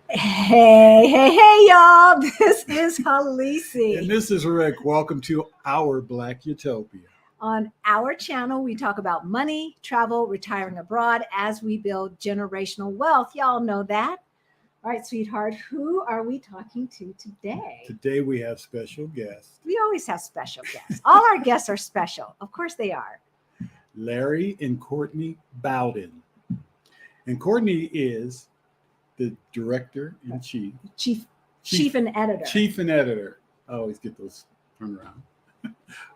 Hey, y'all. This is Halisi. And this is Rick. Welcome to our Black Utopia. On our channel, we talk about money, travel, retiring abroad as we build generational wealth. Y'all know that. All right, sweetheart, who are we talking to today? Today we have special guests. We always have special guests. All our guests are special. Of course they are. Larry and Courtney Bowden. And Courtney is the director and chief and editor. Chief and editor. I always get those turned around.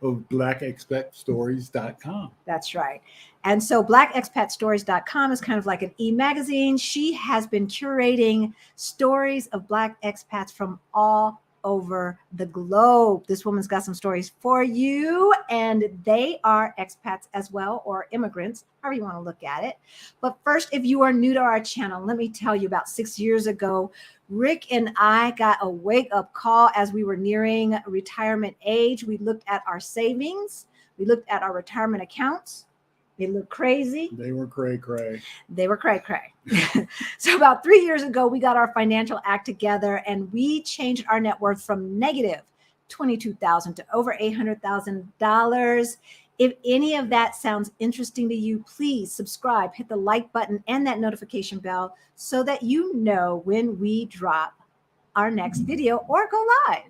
Of BlackExpatStories.com. That's right. And so BlackExpatStories.com is kind of like an e-magazine. She has been curating stories of Black expats from all over the globe. This woman's got some stories for you, and they are expats as well, or immigrants, however you want to look at it. But first, if you are new to our channel, let me tell you, about 6 years ago, Rick and I got a wake-up call as we were nearing retirement age. We looked at our savings. We looked at our retirement accounts. They looked crazy. They were cray. They were cray. So about 3 years ago, we got our financial act together and we changed our net worth from negative $22,000 to over $800,000. If any of that sounds interesting to you, please subscribe, hit the like button and that notification bell so that you know when we drop our next video or go live.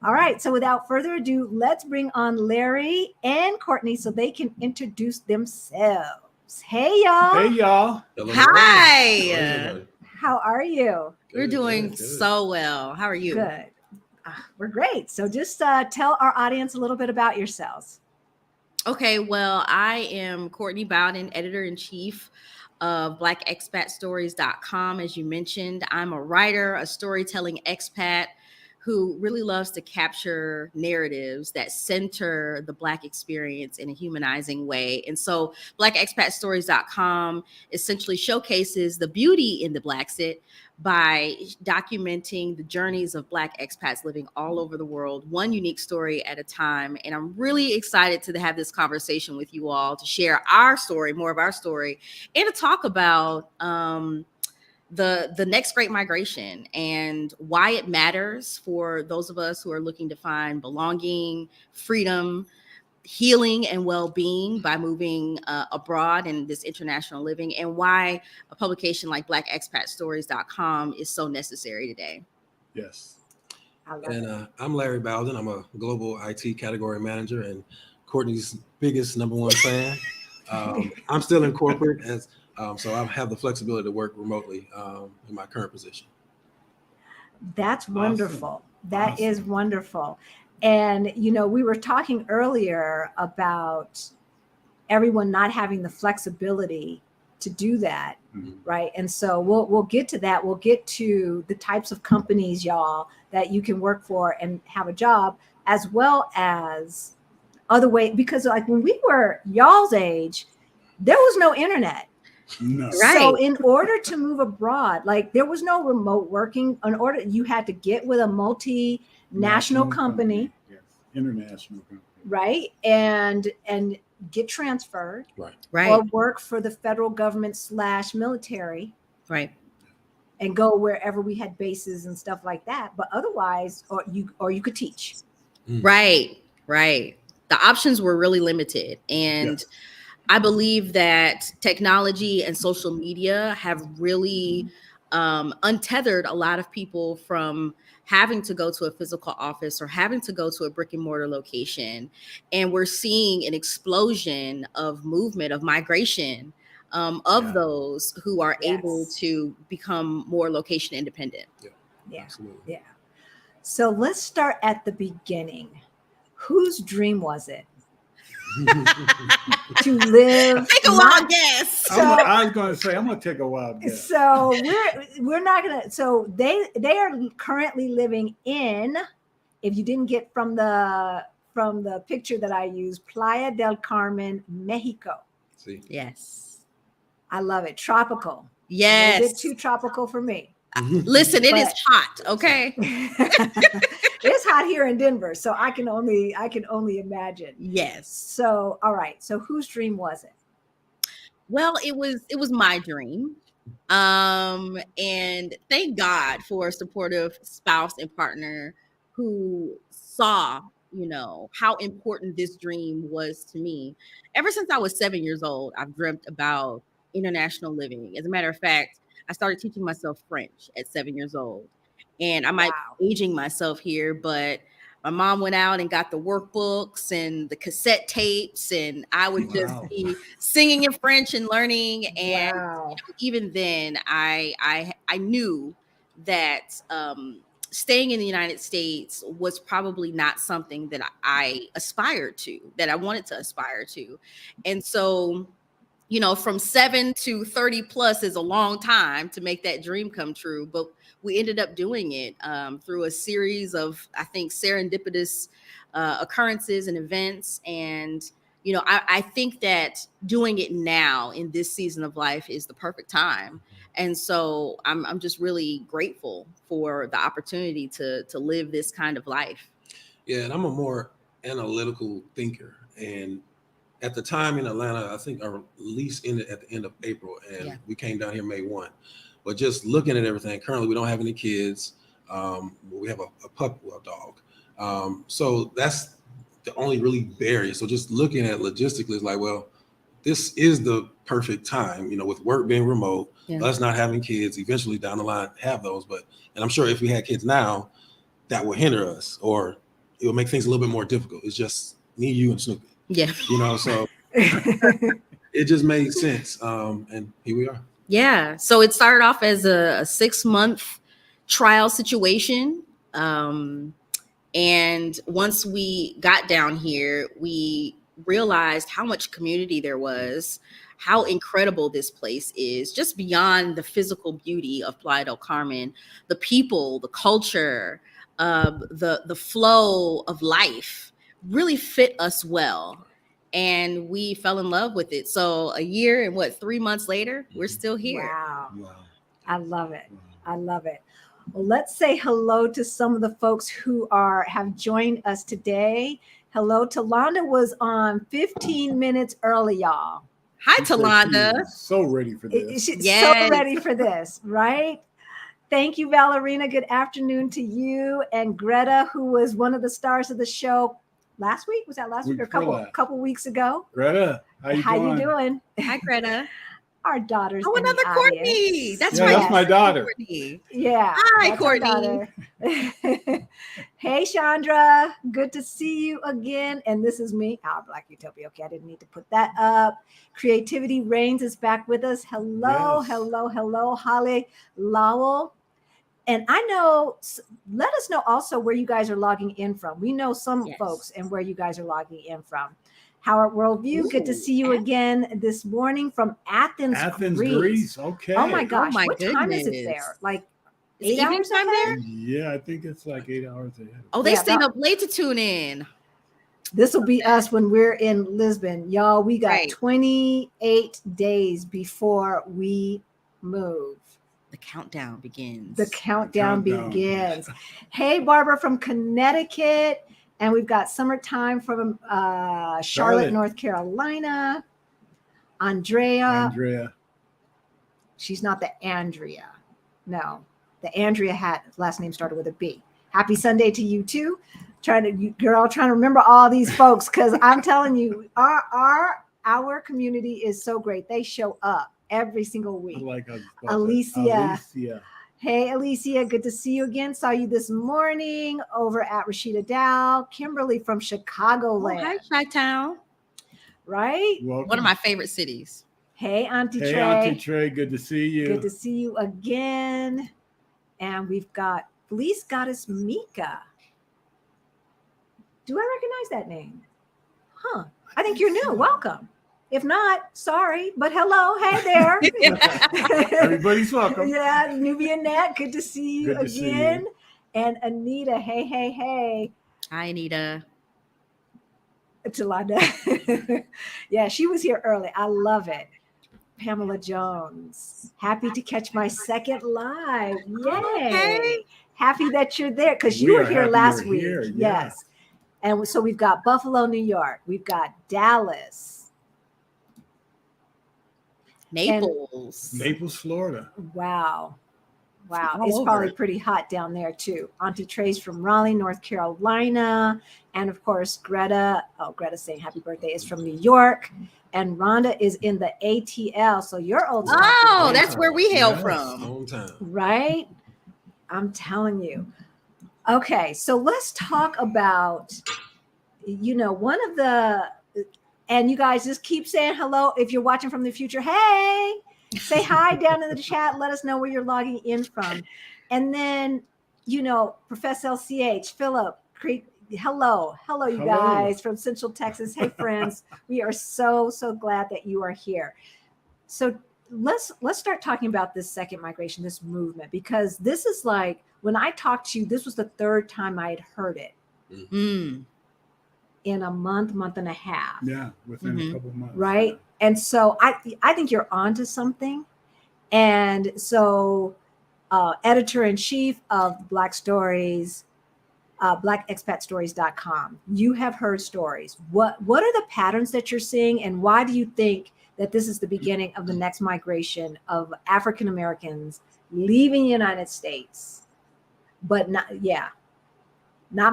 All right, so without further ado, let's bring on Larry and Courtney so they can introduce themselves. Hey, y'all. Hey, y'all. Hi. How are you? We're doing so well. How are you? Good. We're great. So just tell our audience a little bit about yourselves. Okay, well, I am Courtney Bowden, editor-in-chief of BlackExpatStories.com. As you mentioned, I'm a writer, a storytelling expat who really loves to capture narratives that center the Black experience in a humanizing way. And so BlackExpatStories.com essentially showcases the beauty in the Blaxit by documenting the journeys of Black expats living all over the world, one unique story at a time. And I'm really excited to have this conversation with you all, to share our story, more of our story, and to talk about the next great migration and why it matters for those of us who are looking to find belonging, freedom, healing, and well-being by moving abroad in this international living, and why a publication like BlackExpatStories.com is so necessary today. Yes. And I'm Larry Bowden. I'm a global IT category manager and Courtney's biggest #1 fan. I'm still in corporate, so I have the flexibility to work remotely in my current position. That's wonderful. That is wonderful. And, you know, we were talking earlier about everyone not having the flexibility to do that, right? And so we'll get to that. We'll get to the types of companies, y'all, that you can work for and have a job, as well as other ways. Because like when we were y'all's age, there was no internet. No. Right. So in order to move abroad, like there was no remote working. In order, you had to get with a multinational company. Yes. International company. Right. And get transferred. Right. Or work for the federal government / military. Right. And go wherever we had bases and stuff like that. But otherwise, or you could teach. Right. The options were really limited. And I believe that technology and social media have really untethered a lot of people from having to go to a physical office or having to go to a brick and mortar location. And we're seeing an explosion of movement, of migration of those who are able to become more location independent. Yeah. So let's start at the beginning. Whose dream was it? To live. Take a wild guess. I was going to say, I'm going to take a wild guess. So we're not going to. So they are currently living in, if you didn't get from the picture that I used, Playa del Carmen, Mexico. See. Yes. I love it. Tropical. Yes. A bit too tropical for me. Listen, it is hot. Okay. It's hot here in Denver, so I can only imagine. Yes. So, all right. So whose dream was it? Well, it was my dream. And thank God for a supportive spouse and partner who saw, how important this dream was to me. Ever since I was 7 years old, I've dreamt about international living. As a matter of fact, I started teaching myself French at 7 years old. And I might Wow. be aging myself here, but my mom went out and got the workbooks and the cassette tapes, and I would just Wow. be singing in French and learning. And Wow. even then, I knew that staying in the United States was probably not something that I aspired to, that I wanted to aspire to, and so. From 7 to 30 plus is a long time to make that dream come true. But we ended up doing it through a series of, I think, serendipitous occurrences and events. And, I think that doing it now in this season of life is the perfect time. And so I'm just really grateful for the opportunity to live this kind of life. Yeah, and I'm a more analytical thinker. And at the time in Atlanta, I think our lease ended at the end of April, and we came down here May 1. But just looking at everything, currently we don't have any kids. We have a pup, a dog. So that's the only really barrier. So just looking at logistically is like, well, this is the perfect time, with work being remote, us not having kids, eventually down the line have those. And I'm sure if we had kids now, that would hinder us, or it would make things a little bit more difficult. It's just me, you, and Snoopy. Yeah. So it just made sense. And here we are. Yeah. So it started off as a 6-month trial situation. And once we got down here, we realized how much community there was, how incredible this place is, just beyond the physical beauty of Playa del Carmen, the people, the culture, the flow of life really fit us well. And we fell in love with it. So a year and 3 months later, we're still here. Wow. Wow. I love it. I love it. Well, let's say hello to some of the folks who have joined us today. Hello, Talonda was on 15 minutes early, y'all. Hi, She said she Talonda. is so ready for this. She's Yes. so ready for this, right? Thank you, Valerina. Good afternoon to you. And Greta, who was one of the stars of the show last week. Was that last week or a couple weeks ago? Greta, how you doing? Hi, Greta. Our daughters. Oh, another Courtney. That's right. right. That's my daughter. Courtney. Yeah. Hi, Courtney. Hey, Chandra. Good to see you again. And this is me, our Black Utopia. Okay, I didn't need to put that up. Creativity Reigns is back with us. Hello, hello, Holly Lowell. And I know, let us know also where you guys are logging in from. We know some folks and where you guys are logging in from. Howard Worldview, good to see you again this morning from Athens, Greece. Okay. Oh my gosh, my what time is it there? Like is 8 hours time ahead? there? Yeah, I think it's like 8 hours ahead. Oh, they stayed up late to tune in. This will be us when we're in Lisbon. Y'all, we got 28 days before we move. The countdown begins. The countdown begins. Hey, Barbara from Connecticut. And we've got Summertime from Charlotte, North Carolina. Andrea. She's not the Andrea. No, the Andrea last name started with a B. Happy Sunday to you too. Trying to remember all these folks, because I'm telling you, our community is so great. They show up every single week. I like Alicia. Hey, Alicia, good to see you again. Saw you this morning over at Rashida Dow. Kimberly from Chicagoland. Oh, hi, Chi-Town. Right? Welcome. One of my favorite cities. Hey, Auntie Trey. Hey, Auntie Trey, good to see you. Good to see you again. And we've got Police Goddess Mika. Do I recognize that name? Huh. I think you're new. Welcome. If not, sorry, but hello. Hey there. Everybody's welcome. Yeah, Nubia Nat, good to see you again. And Anita, hey. Hi, Anita. Talonda. Yeah, she was here early. I love it. Pamela Jones, happy to catch my second live. Yay. Okay. Happy that you're there, because you were here last week. Here, yes. And so we've got Buffalo, New York. We've got Dallas. Naples. Naples, Florida. Wow. Wow. All It's over. probably pretty hot down there too. Auntie Trey's from Raleigh, North Carolina. And of course, Greta. Oh, Greta's saying happy birthday is from New York. And Rhonda is in the ATL. So you're old school. Oh, that's where we hail Yes. from. Hometown. Right? I'm telling you. Okay, so let's talk about, one of the, and you guys just keep saying hello. If you're watching from the future, hey, say hi down in the chat. Let us know where you're logging in from. And then, Professor LCH, Philip, hello, you Hello. guys from Central Texas. Hey, friends, we are so glad that you are here. So let's start talking about this second migration, this movement, because this is like, when I talked to you, this was the third time I had heard it Mm. in a month and a half. Yeah, within a couple months. Right. And so I think you're onto something. And so editor-in-chief of Black Stories, blackexpatstories.com. You have heard stories. What are the patterns that you're seeing, and why do you think that this is the beginning of the next migration of African Americans leaving the United States, but not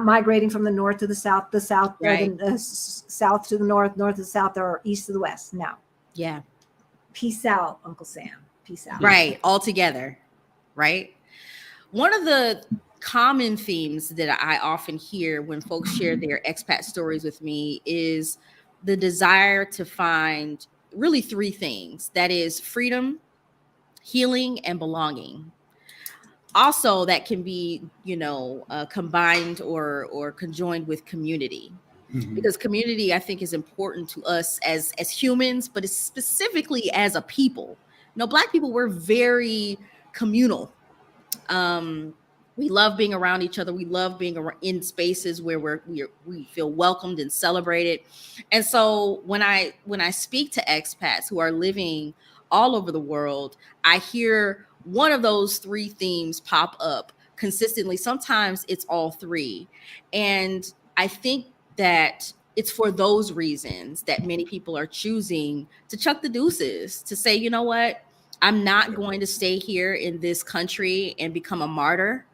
migrating from the north to the south, Right. or the south to the north to the south, or east to the west? No. Yeah. Peace out, Uncle Sam. Peace out. Right. All together. Right. One of the common themes that I often hear when folks share their expat stories with me is the desire to find really three things. That is freedom, healing, and belonging. Also, that can be, combined or conjoined with community. Mhm. Because community, I think, is important to us as humans, but it's specifically as a people. Black people, we're very communal. We love being around each other. We love being in spaces where we feel welcomed and celebrated. And so when I speak to expats who are living all over the world, I hear one of those three themes pop up consistently. Sometimes it's all three. And I think that it's for those reasons that many people are choosing to chuck the deuces, to say, you know what, I'm not going to stay here in this country and become a martyr.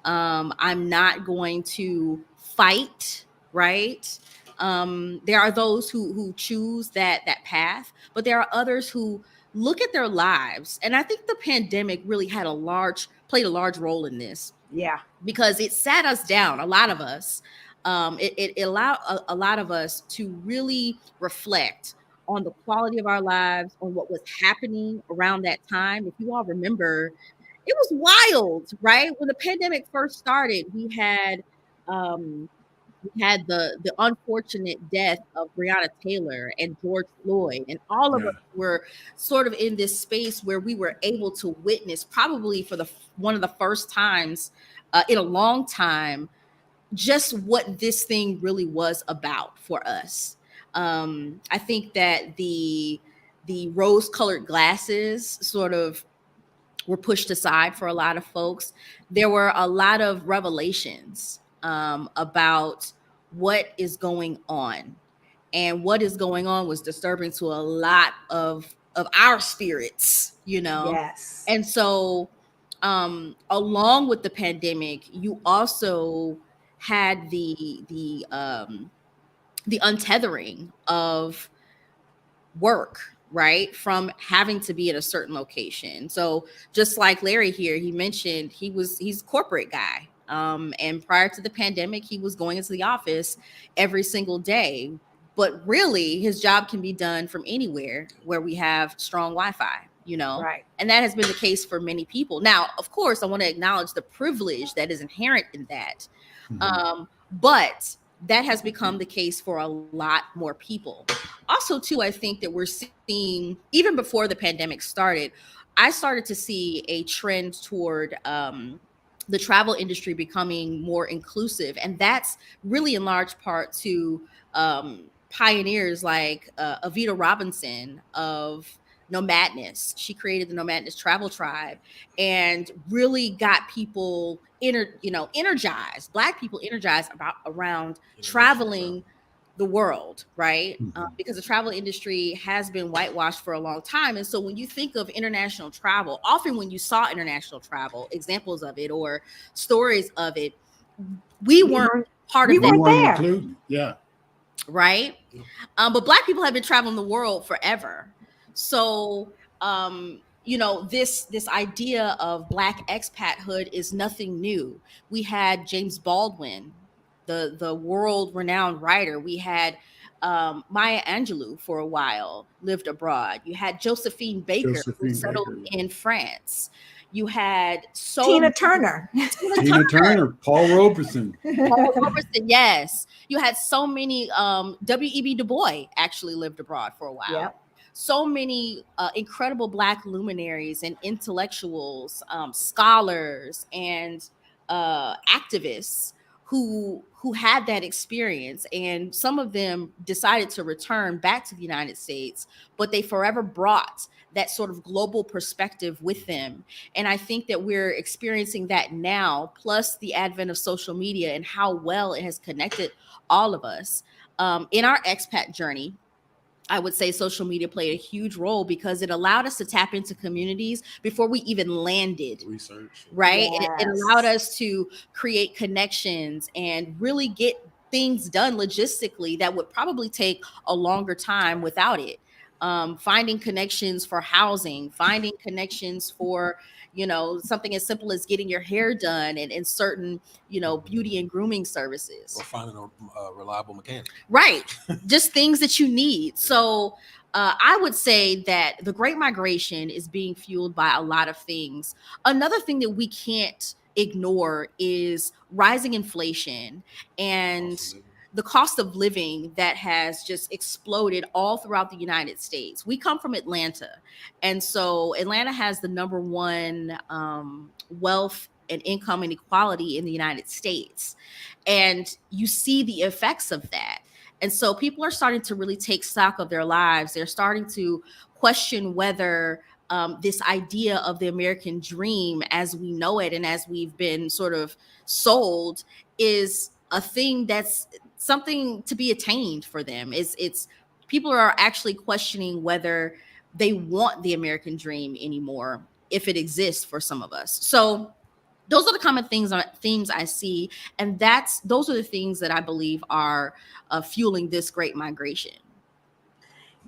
I'm not going to fight, right? There are those who choose that path, but there are others who look at their lives. And I think the pandemic really played a large role in this. Yeah. Because it sat us down, a lot of us. It allowed a lot of us to really reflect on the quality of our lives, on what was happening around that time. If you all remember, it was wild, right? When the pandemic first started, we had the unfortunate death of Breonna Taylor and George Floyd, and all of us were sort of in this space where we were able to witness, probably for one of the first times in a long time, just what this thing really was about for us. I think that the rose-colored glasses sort of were pushed aside for a lot of folks. There were a lot of revelations about what is going on. And what is going on was disturbing to a lot of our spirits, Yes. And so along with the pandemic, you also had the untethering of work, right, from having to be at a certain location. So just like Larry here, he mentioned he's a corporate guy. And prior to the pandemic, he was going into the office every single day. But really, his job can be done from anywhere where we have strong Wi-Fi, Right. And that has been the case for many people. Now, of course, I want to acknowledge the privilege that is inherent in that. But that has become the case for a lot more people. Also, too, I think that we're seeing, even before the pandemic started, I started to see a trend toward the travel industry becoming more inclusive. And that's really in large part to pioneers like Avita Robinson of Nomadness. She created the Nomadness Travel Tribe and really got people energized, Black people energized around traveling the world, right? Mhm. Because the travel industry has been whitewashed for a long time. And so when you think of international travel, often when you saw international travel, examples of it or stories of it, we weren't part we of that, We weren't weren't there. included. Yeah. right? But Black people have been traveling the world forever. So, this idea of Black expathood is nothing new. We had James Baldwin, the world renowned writer. We had Maya Angelou for a while lived abroad. You had Josephine Baker who Josephine settled Baker. in France. You had Tina Turner. Tina Turner, Paul Robeson. Paul Robertson, yes. You had so many. W.E.B. Du Bois actually lived abroad for a while. Yep. So many incredible Black luminaries and intellectuals, scholars, and activists who had that experience, and some of them decided to return back to the United States, but they forever brought that sort of global perspective with them. And I think that we're experiencing that now, plus the advent of social media and how well it has connected all of us in our expat journey. I would say social media played a huge role because it allowed us to tap into communities before we even landed. Research. Right. It allowed Yes. us to create connections and really get things done logistically that would probably take a longer time without it. Finding connections for housing, finding connections for, something as simple as getting your hair done and certain, beauty and grooming services. Or finding a reliable mechanic. Right. Just things that you need. So I would say that the Great Migration is being fueled by a lot of things. Another thing that we can't ignore is rising inflation and the cost of living that has just exploded all throughout the United States. We come from Atlanta. And so Atlanta has the number one wealth and income inequality in the United States. And you see the effects of that. And so people are starting to really take stock of their lives. They're starting to question whether this idea of the American dream as we know it and as we've been sort of sold is a thing that's something to be attained for them. It's people are actually questioning whether they want the American dream anymore, if it exists for some of us. So those are the common themes I see, and those are the things that I believe are fueling this great migration.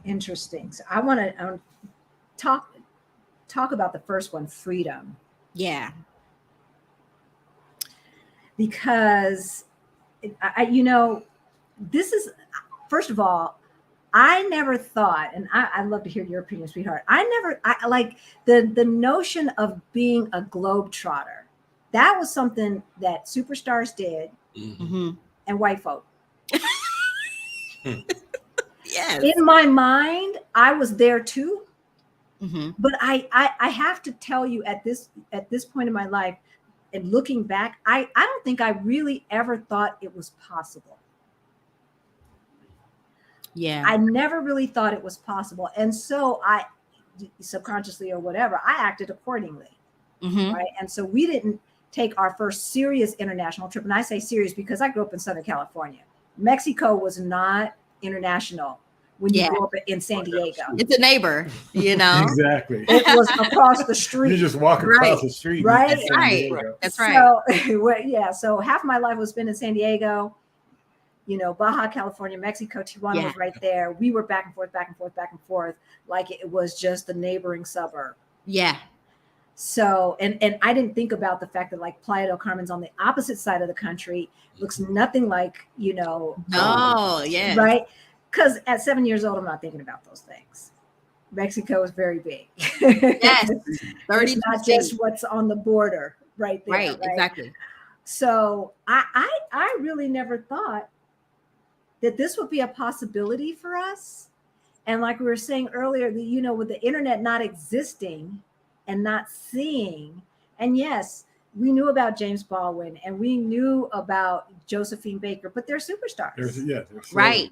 Interesting. So I want to talk about the first one, freedom, Yeah. because this is, first of all, I never thought, and I'd love to hear your opinion, sweetheart. I like the notion of being a globetrotter. That was something that superstars did, Mm-hmm. and white folk. Yes. In my mind, I was there too. Mm-hmm. But I have to tell you at this point in my life, and looking back, I don't think I really ever thought it was possible. Yeah. I never really thought it was possible. And so I subconsciously or whatever, I acted accordingly. Mm-hmm. Right. And so we didn't take our first serious international trip. And I say serious because I grew up in Southern California. Mexico was not international when you grew up in San Diego. It's a neighbor, Exactly. It was across the street. You just walk across the street. Right. in San Diego. That's right. So, so half my life was spent in San Diego, Baja California, Mexico, Tijuana was right there. We were back and forth, like it was just the neighboring suburb. Yeah. So, and I didn't think about the fact that like Playa del Carmen's on the opposite side of the country, looks nothing like, Yeah. Right. Because at 7 years old, I'm not thinking about those things. Mexico is very big. Yes. It's not just what's on the border right there. Right. Exactly. So I really never thought that this would be a possibility for us. And like we were saying earlier, with the internet not existing and not seeing, and yes, we knew about James Baldwin and we knew about Josephine Baker, but they're superstars. They're right.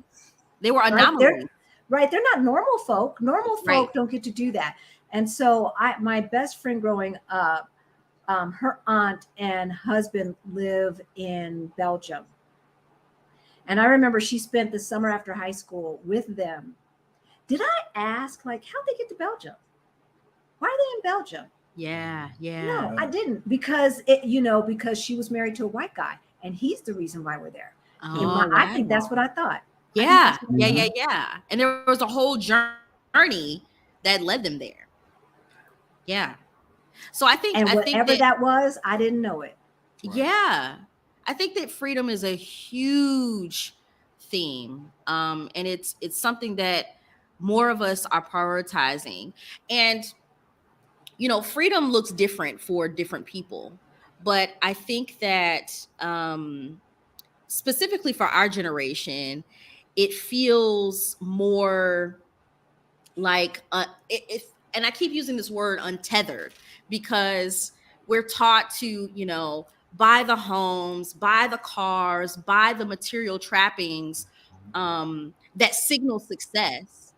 They were anomalies. They're not normal folk. Normal folk don't get to do that. And so my best friend growing up, her aunt and husband live in Belgium. And I remember she spent the summer after high school with them. Did I ask, like, how'd they get to Belgium? Why are they in Belgium? Yeah. No, I didn't, because because she was married to a white guy, and he's the reason why we're there. Oh, I think that's what I thought. Yeah. I think that's what I thought. Yeah. And there was a whole journey that led them there. Yeah. So I think that was, I didn't know it. Yeah. I think that freedom is a huge theme. And it's something that more of us are prioritizing. And freedom looks different for different people. But I think that specifically for our generation, it feels more like and I keep using this word untethered, because we're taught to buy the homes, buy the cars, buy the material trappings that signal success.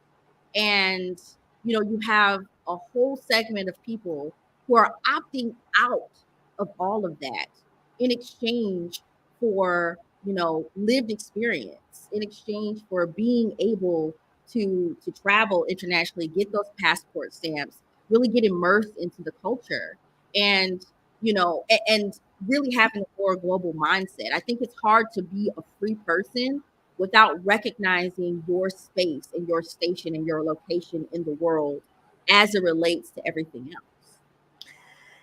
And you have a whole segment of people who are opting out of all of that in exchange for lived experience, in exchange for being able to travel internationally, get those passport stamps, really get immersed into the culture, and and really having a more global mindset. I think it's hard to be a free person without recognizing your space and your station and your location in the world as it relates to everything else.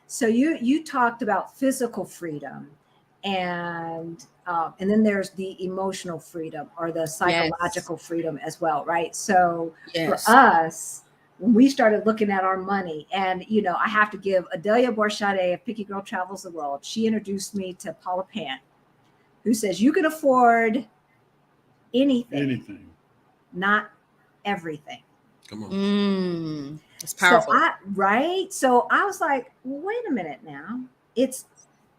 So you talked about physical freedom, and then there's the emotional freedom or the psychological freedom as well, right? So for us, when we started looking at our money, and I have to give Adelia Borchade of Picky Girl Travels the World, she introduced me to Paula Pan, who says you can afford anything, not everything. Come on. It's powerful. So I was like, wait a minute now. It's,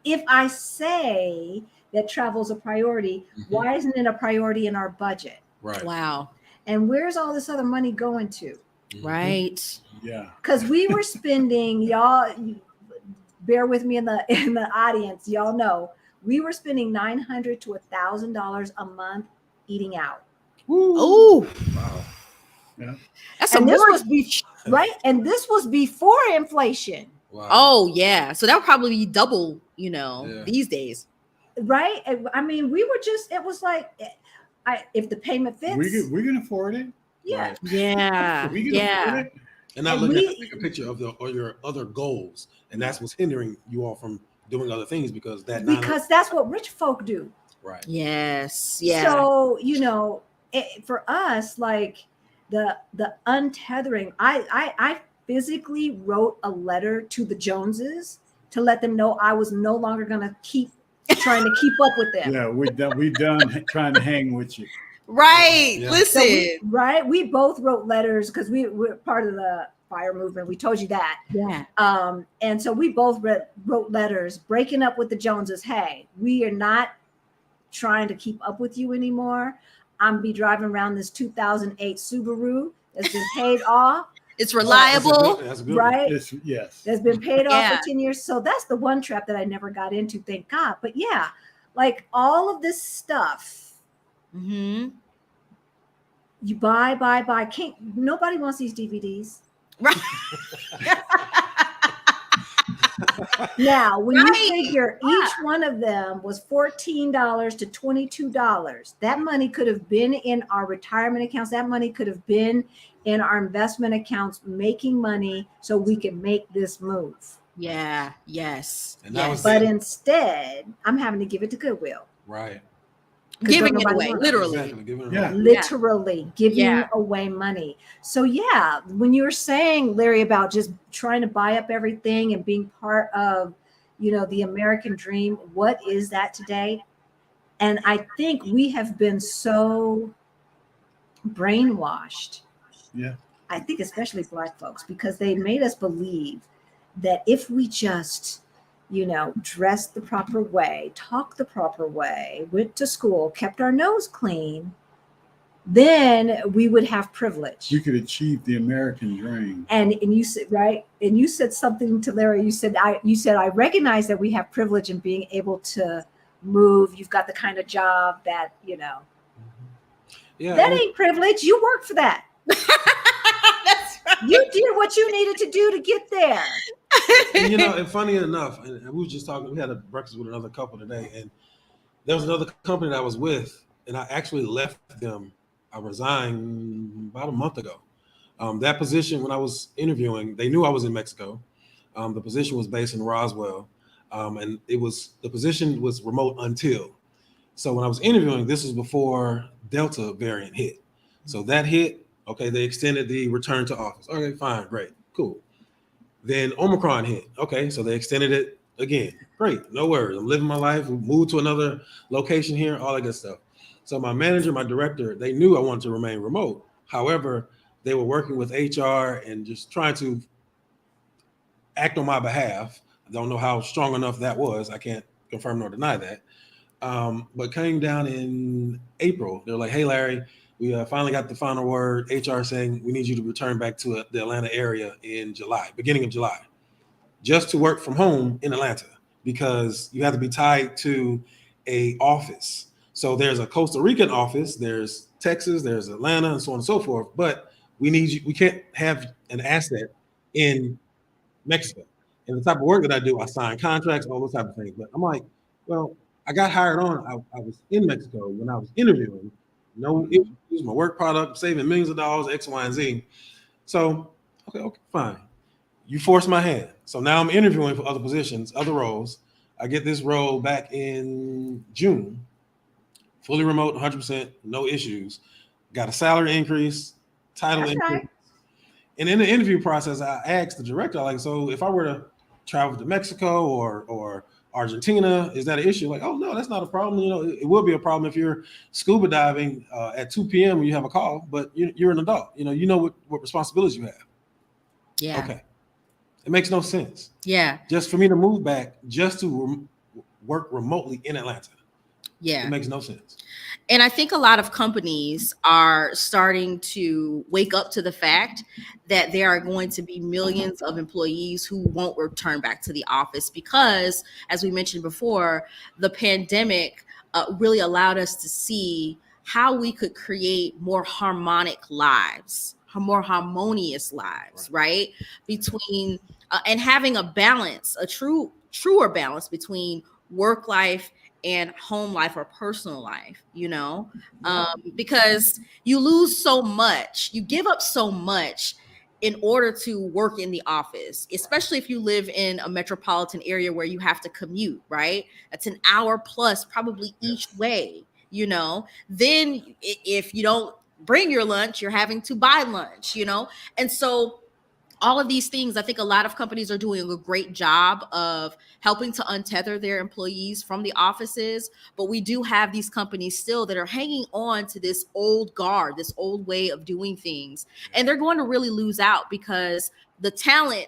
if I say that travel's a priority, why isn't it a priority in our budget? Right. Wow. And where's all this other money going to? Right. Yeah. Because we were spending, y'all bear with me in the audience, y'all know, we were spending $900 to $1,000 a month eating out. Oh, wow. Yeah. That's and this was right. And this was before inflation. Wow. Oh yeah. So that would probably be double, these days. Right. I mean, we were just, it was like, if the payment fits, we can afford it. Yeah. Right. Yeah. We can afford it. And not looking at the bigger picture of your other goals. And that's what's hindering you all from doing other things, because that's what rich folk do. Right. Yes. Yeah. So, for us, like the untethering, I physically wrote a letter to the Joneses to let them know I was no longer going to keep trying to keep up with them. Yeah, we done trying to hang with you. Right. Yeah. Listen. So we both wrote letters because we're part of the fire movement. We told you that. Yeah. And so we both wrote letters breaking up with the Joneses. Hey, we are not trying to keep up with you anymore. I'm be driving around this 2008 Subaru that's been paid off. It's reliable. That's a good right? Yes. That's been paid off for 10 years. So that's the one trap that I never got into, thank God. But yeah, like all of this stuff. Mm-hmm. You buy. Nobody wants these DVDs. Right. Now, when you figure each one of them was $14 to $22, that money could have been in our retirement accounts. That money could have been in our investment accounts, making money so we can make this move. Yeah. Yes. But instead, I'm having to give it to Goodwill. Right. Giving it away, literally. Exactly. Literally giving away money. So yeah, when you were saying, Larry, about just trying to buy up everything and being part of, the American dream, what is that today? And I think we have been so brainwashed. Yeah. I think especially Black folks, because they made us believe that if we just dressed the proper way, talked the proper way, went to school, kept our nose clean, then we would have privilege. We could achieve the American dream. And you said, right? And you said something to Larry. You said, I recognize that we have privilege in being able to move. You've got the kind of job that, Yeah, That ain't privilege. You worked for that. That's right. You did what you needed to do to get there. and, you know, and funny enough, and we were just talking. We had a breakfast with another couple today, and there was another company that I was with, and I actually left them. I resigned about a month ago. That position, when I was interviewing, they knew I was in Mexico. The position was based in Roswell, and the position was remote until. So when I was interviewing, this was before Delta variant hit. So that hit, okay, they extended the return to office. Okay, fine, great, cool. Then Omicron hit. Okay, so they extended it again. Great, no worries. I'm living my life. We moved to another location here, all that good stuff. So my manager, my director, they knew I wanted to remain remote. However, they were working with HR and just trying to act on my behalf. I don't know how strong enough that was. I can't confirm nor deny that. But came down in April. They're like, hey, Larry, we finally got the final word. HR saying we need you to return back to the Atlanta area in July, beginning of July, just to work from home in Atlanta because you have to be tied to a office. So there's a Costa Rican office, there's Texas, there's Atlanta, and so on and so forth. But we need you. We can't have an asset in Mexico. And the type of work that I do, I sign contracts, all those type of things. But I'm like, well, I got hired on. I was in Mexico when I was interviewing. No issues, my work product, saving millions of dollars, X, Y, and Z. So, okay, fine. You forced my hand. So now I'm interviewing for other positions, other roles. I get this role back in June, fully remote, 100%, no issues. Got a salary increase, title increase. Right. And in the interview process, I asked the director, like, so if I were to travel to Mexico or Argentina, is that an issue? Like, oh no, that's not a problem. You know, it will be a problem if you're scuba diving at 2 p.m. when you have a call, but you're an adult. You know what responsibilities you have. Yeah. Okay. It makes no sense. Yeah. Just for me to move back just to work remotely in Atlanta. Yeah. It makes no sense. And I think a lot of companies are starting to wake up to the fact that there are going to be millions of employees who won't return back to the office because, as we mentioned before, the pandemic really allowed us to see how we could create more harmonic lives, more harmonious lives, right? Between and having a balance, a truer balance between work life and home life or personal life, because you lose so much, you give up so much in order to work in the office, especially if you live in a metropolitan area where you have to commute, right? That's an hour plus probably each way, then if you don't bring your lunch, you're having to buy lunch, and so all of these things, I think a lot of companies are doing a great job of helping to untether their employees from the offices. But we do have these companies still that are hanging on to this old guard, this old way of doing things. And they're going to really lose out because the talent,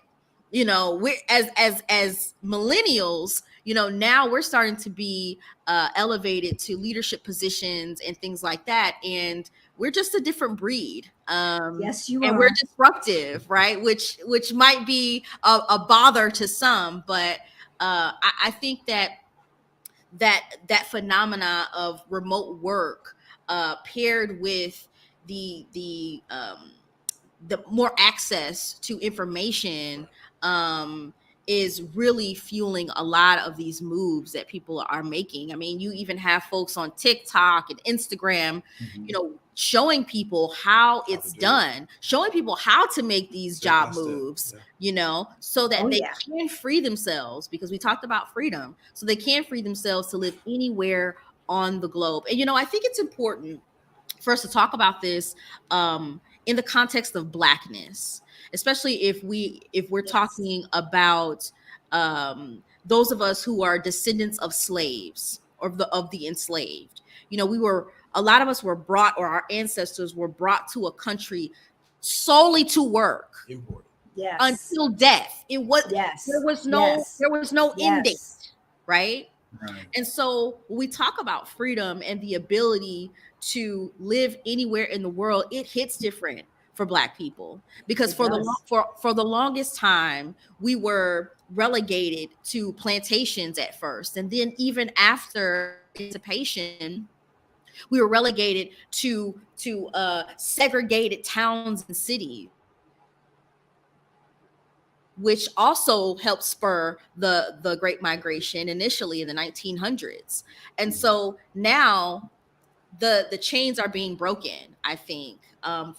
we're as millennials, now we're starting to be elevated to leadership positions and things like that. And we're just a different breed. Yes, you are. And we're disruptive, right? Which might be a bother to some, but I think that phenomena of remote work paired with the more access to information is really fueling a lot of these moves that people are making. I mean, you even have folks on TikTok and Instagram, showing people how it's done, showing people how to make these job moves, so that they can free themselves, because we talked about freedom, so they can free themselves to live anywhere on the globe. And, I think it's important for us to talk about this in the context of Blackness, especially if we're talking about those of us who are descendants of slaves or of the enslaved. A lot of us were brought, or our ancestors were brought to a country solely to work. Important. Yes. Until death. There was no end date, right? Right. And so when we talk about freedom and the ability to live anywhere in the world, it hits different for Black people, because for the longest time we were relegated to plantations at first, and then even after emancipation, We were relegated to segregated towns and cities, which also helped spur the Great Migration initially in the 1900s. And so now the chains are being broken, I think.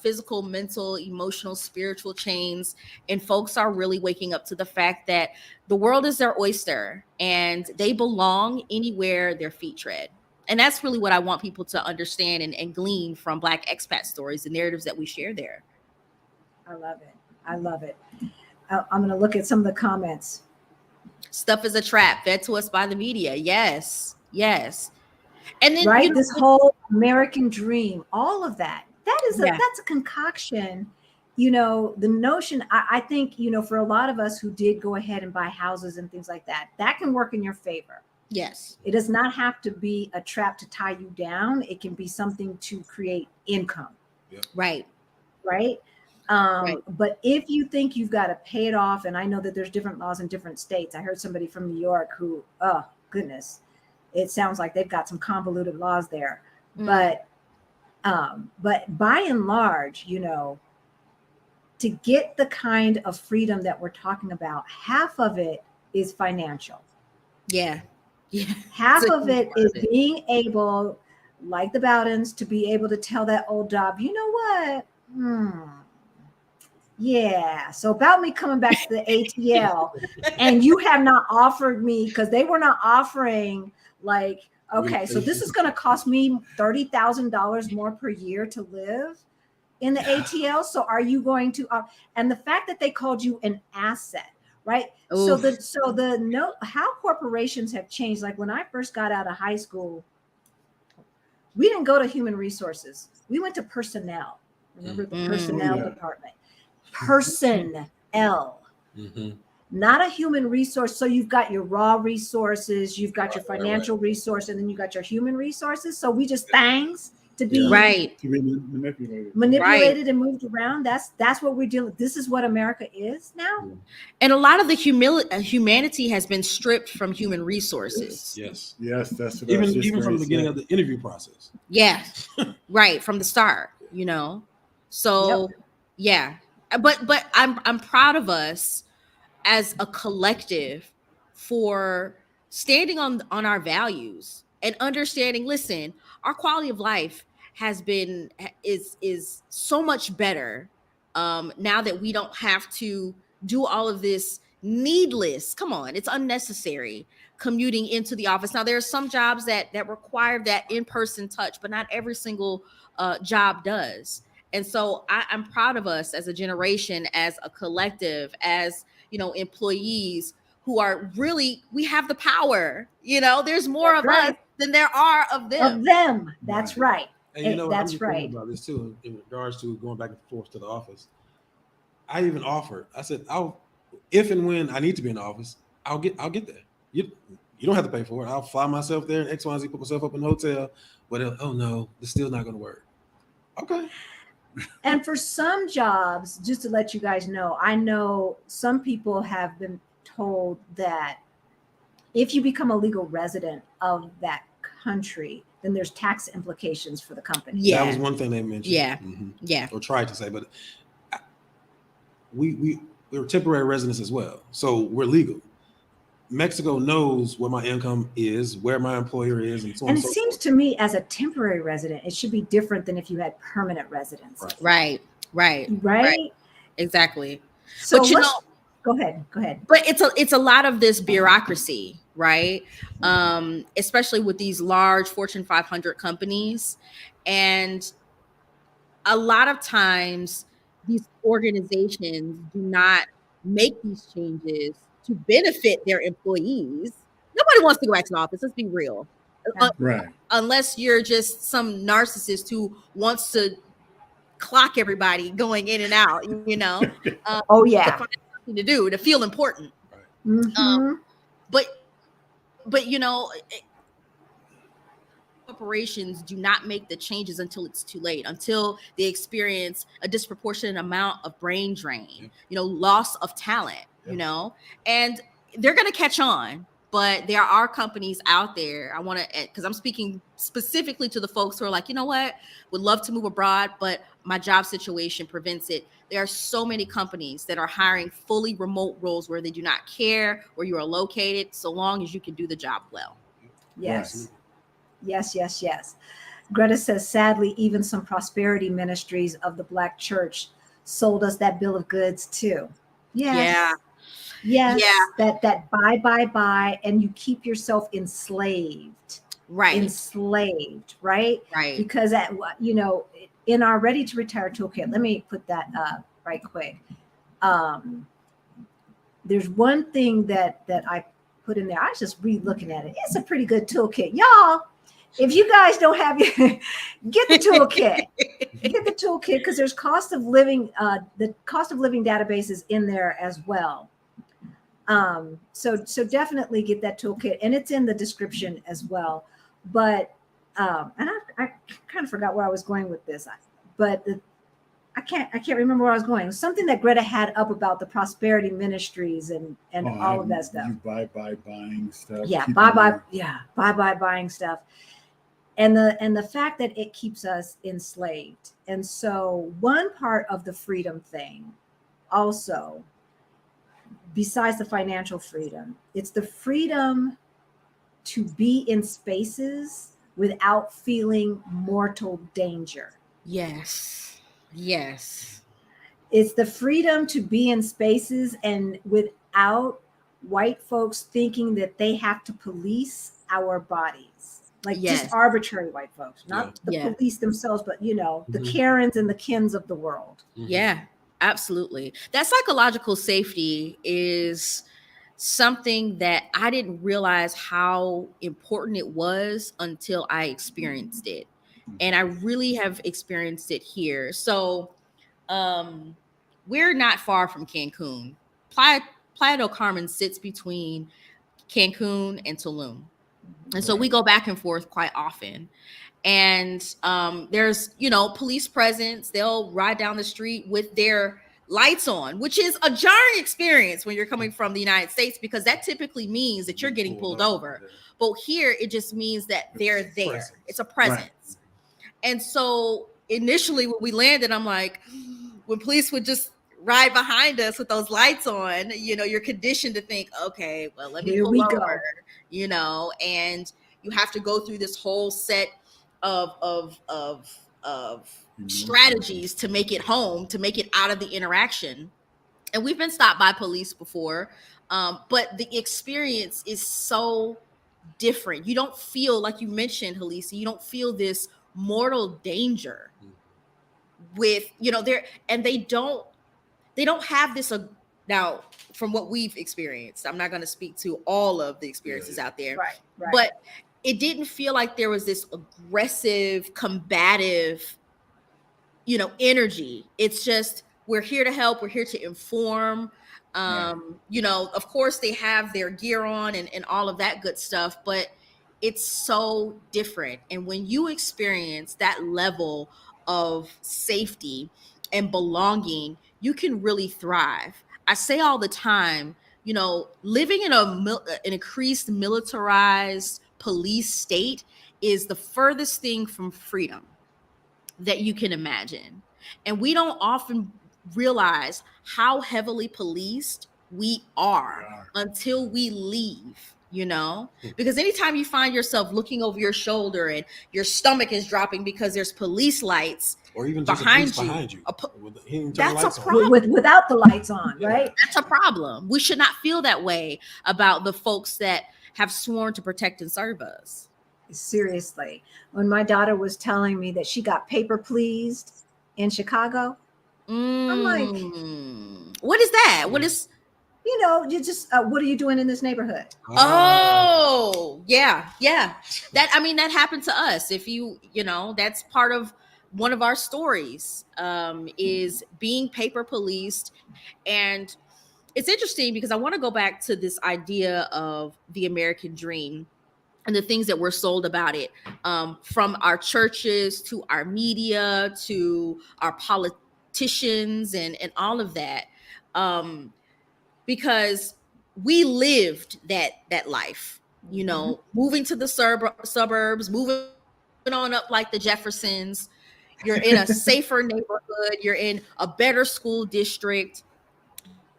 Physical, mental, emotional, spiritual chains. And folks are really waking up to the fact that the world is their oyster and they belong anywhere their feet tread. And that's really what I want people to understand and glean from Black expat stories, the narratives that we share there. I love it. I love it. I'm going to look at some of the comments. Stuff is a trap fed to us by the media. Yes. Yes. And then, right, this whole American dream, all of that, that's a concoction. The notion, I think, for a lot of us who did go ahead and buy houses and things like that, that can work in your favor. Yes. It does not have to be a trap to tie you down. It can be something to create income. Yep. Right. Right. But if you think you've got to pay it off, and I know that there's different laws in different states. I heard somebody from New York who, oh goodness, it sounds like they've got some convoluted laws there. But by and large, to get the kind of freedom that we're talking about, half of it is financial. Yeah. Yeah. Half of it is being able, like the Bowdens, to be able to tell that old job, you know what? Yeah. So about me coming back to the ATL and you have not offered me, because they were not offering like, okay, so this is going to cost me $30,000 more per year to live in the ATL. So are you going to, and the fact that they called you an asset, right? Oof. So the note, how corporations have changed. Like when I first got out of high school, we didn't go to human resources. We went to personnel. Remember the personnel department. Personnel, not a human resource. So you've got your raw resources, you've got your financial resource, and then you got your human resources. So we just things to be manipulated and moved around. That's what we're dealing with. This is what America is now. And a lot of the humanity has been stripped from human resources. Yes. That's what even from the beginning of the interview process. Yeah. Right. From the start, So yeah. But I'm proud of us as a collective for standing on our values and understanding, listen, our quality of life is so much better now that we don't have to do all of this needless, it's unnecessary commuting into the office. Now there are some jobs that require that in-person touch, but not every single job does. And so I'm proud of us as a generation, as a collective, as, employees who are really, we have the power, there's more of us than there are of them. That's right. And that's I'm right. About this too, in regards to going back and forth to the office. I even offered, I said, if and when I need to be in the office, I'll get there. You don't have to pay for it. I'll fly myself there and X, Y, and Z, put myself up in the hotel, but oh no, it's still not going to work. Okay. And for some jobs, just to let you guys know, I know some people have been told that if you become a legal resident of that country, then there's tax implications for the company. Yeah. That was one thing they mentioned. Yeah. Yeah. Or tried to say, but we were temporary residents as well. So we're legal. Mexico knows what my income is, where my employer is, and so on. And it seems to me, as a temporary resident, it should be different than if you had permanent residence. Right. Exactly. So but go ahead. But it's a lot of this bureaucracy, right? Especially with these large Fortune 500 companies, and a lot of times these organizations do not make these changes to benefit their employees. Nobody wants to go back to the office. Let's be real. Right. Unless you're just some narcissist who wants to clock everybody going in and out, oh yeah. To find something to do, to feel important. Right. But corporations do not make the changes until it's too late, until they experience a disproportionate amount of brain drain, loss of talent, and they're going to catch on. But there are companies out there. I want to, because I'm speaking specifically to the folks who are like, you know what, would love to move abroad, but my job situation prevents it. There are so many companies that are hiring fully remote roles where they do not care where you are located, so long as you can do the job well. Yes. Yes. Greta says, sadly, even some prosperity ministries of the Black church sold us that bill of goods too. Yes. Yeah. That buy, and you keep yourself enslaved. Right? Because in our ready to retire toolkit, let me put that up right quick. There's one thing that I put in there. I was just re-looking at it. It's a pretty good toolkit, y'all. If you guys don't have your, get the toolkit. Get the toolkit, because there's cost of living. The cost of living database is in there as well. So definitely get that toolkit, and it's in the description as well. But and I kind of forgot where I was going with this, but I can't remember where I was going. It was something that Greta had up about the prosperity ministries and all of that stuff. You buy buying stuff. Yeah, buy buying stuff. And the fact that it keeps us enslaved. And so one part of the freedom thing also, besides the financial freedom, it's the freedom to be in spaces without feeling mortal danger. Yes. It's the freedom to be in spaces and without white folks thinking that they have to police our bodies. Like just arbitrary white folks, not the police themselves, but the Karens and the Kins of the world. Yeah, absolutely. That psychological safety is something that I didn't realize how important it was until I experienced it. And I really have experienced it here. So we're not far from Cancun. Playa del Carmen sits between Cancun and Tulum. And so we go back and forth quite often. And there's, police presence. They'll ride down the street with their lights on, which is a jarring experience when you're coming from the United States, because that typically means that you're getting pulled over. But here, it just means that they're there. It's a presence. Right. And so initially when we landed, I'm like, when police would just ride behind us with those lights on, you're conditioned to think, okay, well, let me pull over, and you have to go through this whole set of strategies to make it home, to make it out of the interaction. And we've been stopped by police before, but the experience is so different. You don't feel, like you mentioned, Halisa, you don't feel this mortal danger with, they don't have this. Now, from what we've experienced, I'm not going to speak to all of the experiences out there, right. But it didn't feel like there was this aggressive, combative, energy. It's just, we're here to help. We're here to inform. Of course, they have their gear on and all of that good stuff, but it's so different. And when you experience that level of safety and belonging, you can really thrive. I say all the time, living in an increased militarized police state is the furthest thing from freedom that you can imagine. And we don't often realize how heavily policed we are until we leave. Because anytime you find yourself looking over your shoulder and your stomach is dropping because there's police lights, or even just behind you. That's a problem. Without the lights on, right? That's a problem. We should not feel that way about the folks that have sworn to protect and serve us. Seriously. When my daughter was telling me that she got paper pleased in Chicago, I'm like, what is that? What is... you just, what are you doing in this neighborhood? Oh, yeah. That happened to us. If that's part of one of our stories, is being paper policed. And it's interesting because I want to go back to this idea of the American dream and the things that we're sold about it, from our churches to our media to our politicians and all of that. Because we lived that life, you know, moving to the suburbs, moving on up like the Jeffersons. You're in a safer neighborhood. You're in a better school district.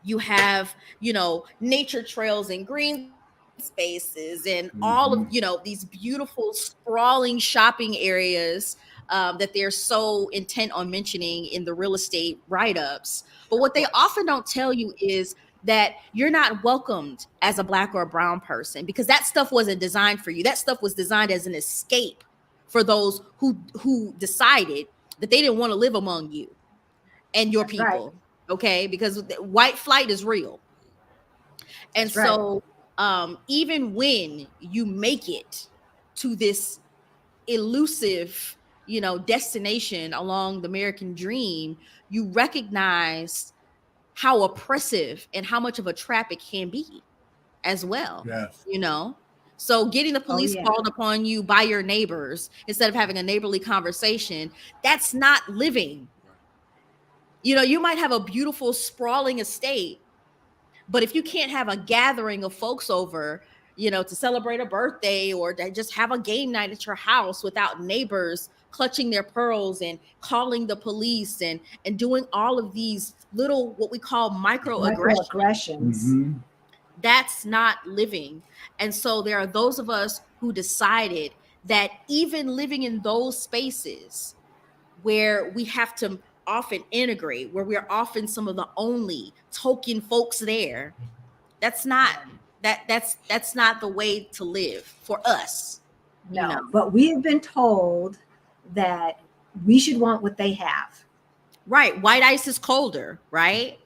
You have, you know, nature trails and green spaces and all of, you know, these beautiful sprawling shopping areas that they're so intent on mentioning in the real estate write-ups. But what they often don't tell you is that you're not welcomed as a Black or a brown person, because that stuff wasn't designed for you. That stuff was designed as an escape for those who decided that they didn't want to live among you and your people. Right. Okay, because white flight is real. And so even when you make it to this elusive, you know, destination along the American dream, you recognize how oppressive and how much of a trap it can be as well. Yes. You know, so getting the police called upon you by your neighbors instead of having a neighborly conversation, that's not living. You know, you might have a beautiful sprawling estate, but if you can't have a gathering of folks over, you know, to celebrate a birthday or to just have a game night at your house without neighbors clutching their pearls and calling the police and doing all of these little, what we call microaggressions, that's not living. And so there are those of us who decided that even living in those spaces where we have to often integrate, where we're often some of the only token folks there, that's not that's not the way to live for us. No, you know? But we have been told that we should want what they have. Right. White ice is colder, right?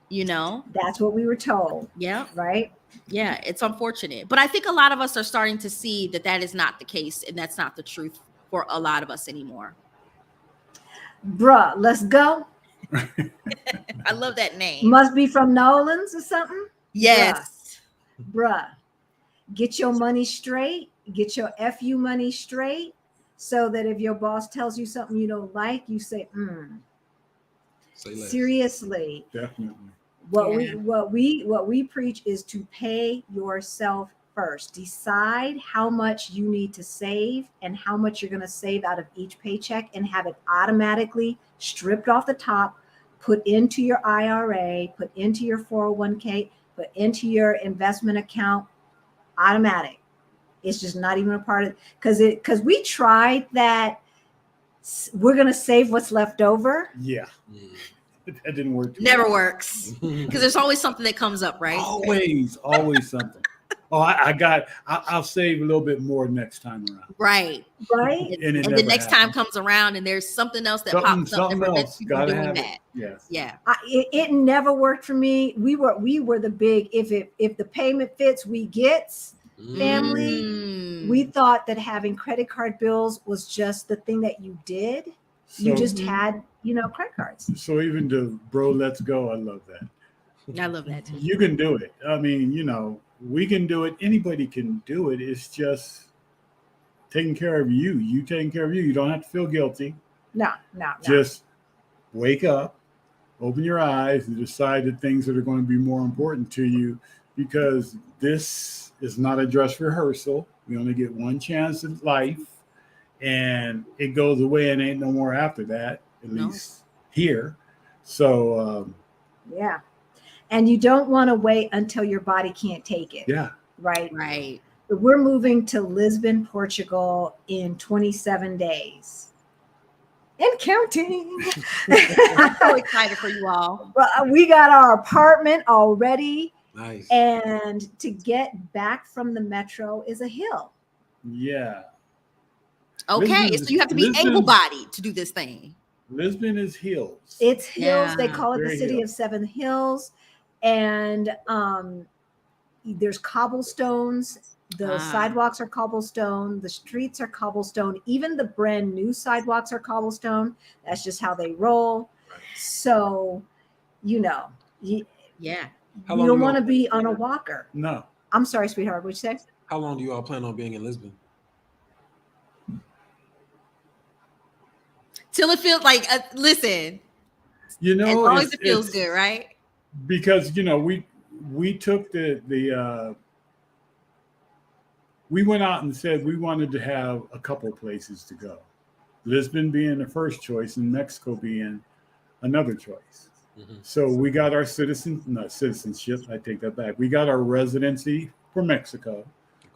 You know, that's what we were told. Yeah. Right. Yeah, it's unfortunate, but I think a lot of us are starting to see that that is not the case, and that's not the truth for a lot of us anymore. Bruh, let's go. I love that name. Must be from Nolan's or something. Yes. Bruh, get your money straight. Get your FU money straight, so that if your boss tells you something you don't like, you say, seriously. Definitely. What we preach is to pay yourself first. Decide how much you need to save and how much you're going to save out of each paycheck, and have it automatically stripped off the top, put into your IRA, put into your 401k, put into your investment account. Automatic. It's just not even a part of, because we tried that. We're going to save what's left over. Yeah. That didn't work. Never works, because there's always something that comes up, right? Always something. Oh, I'll save a little bit more next time around. Right. And the next time comes around and there's something else that pops up that prevents you from doing that. Yes. Yeah. It never worked for me. We were the big, if the payment fits, we gets family. We thought that having credit card bills was just the thing that you did. So, you just had, credit cards. So even the bro, let's go. I love that. I love that too. You can do it. I mean, we can do it. Anybody can do it. It's just taking care of you. You taking care of you. You don't have to feel guilty. No. Just wake up, open your eyes, and decide the things that are going to be more important to you, because this is not a dress rehearsal. We only get one chance in life, and it goes away and ain't no more after that, at least here. So, yeah. And you don't want to wait until your body can't take it. Yeah. Right. We're moving to Lisbon, Portugal in 27 days. And counting. I'm so excited for you all. Well, we got our apartment already. Nice. And to get back from the metro is a hill. Yeah. Okay, so you have to be able-bodied to do this thing. Lisbon is hills. It's hills. Yeah. They call it the city of seven hills. And there's cobblestones. The sidewalks are cobblestone. The streets are cobblestone. Even the brand new sidewalks are cobblestone. That's just how they roll. So, you don't want to be on a walker. No. I'm sorry, sweetheart. What'd you say? How long do you all plan on being in Lisbon? Till it feels like, listen. As long as it feels good, right? Because we took we went out and said we wanted to have a couple places to go. Lisbon being the first choice and Mexico being another choice. Mhm. So we got our citizenship. I take that back. We got our residency for Mexico,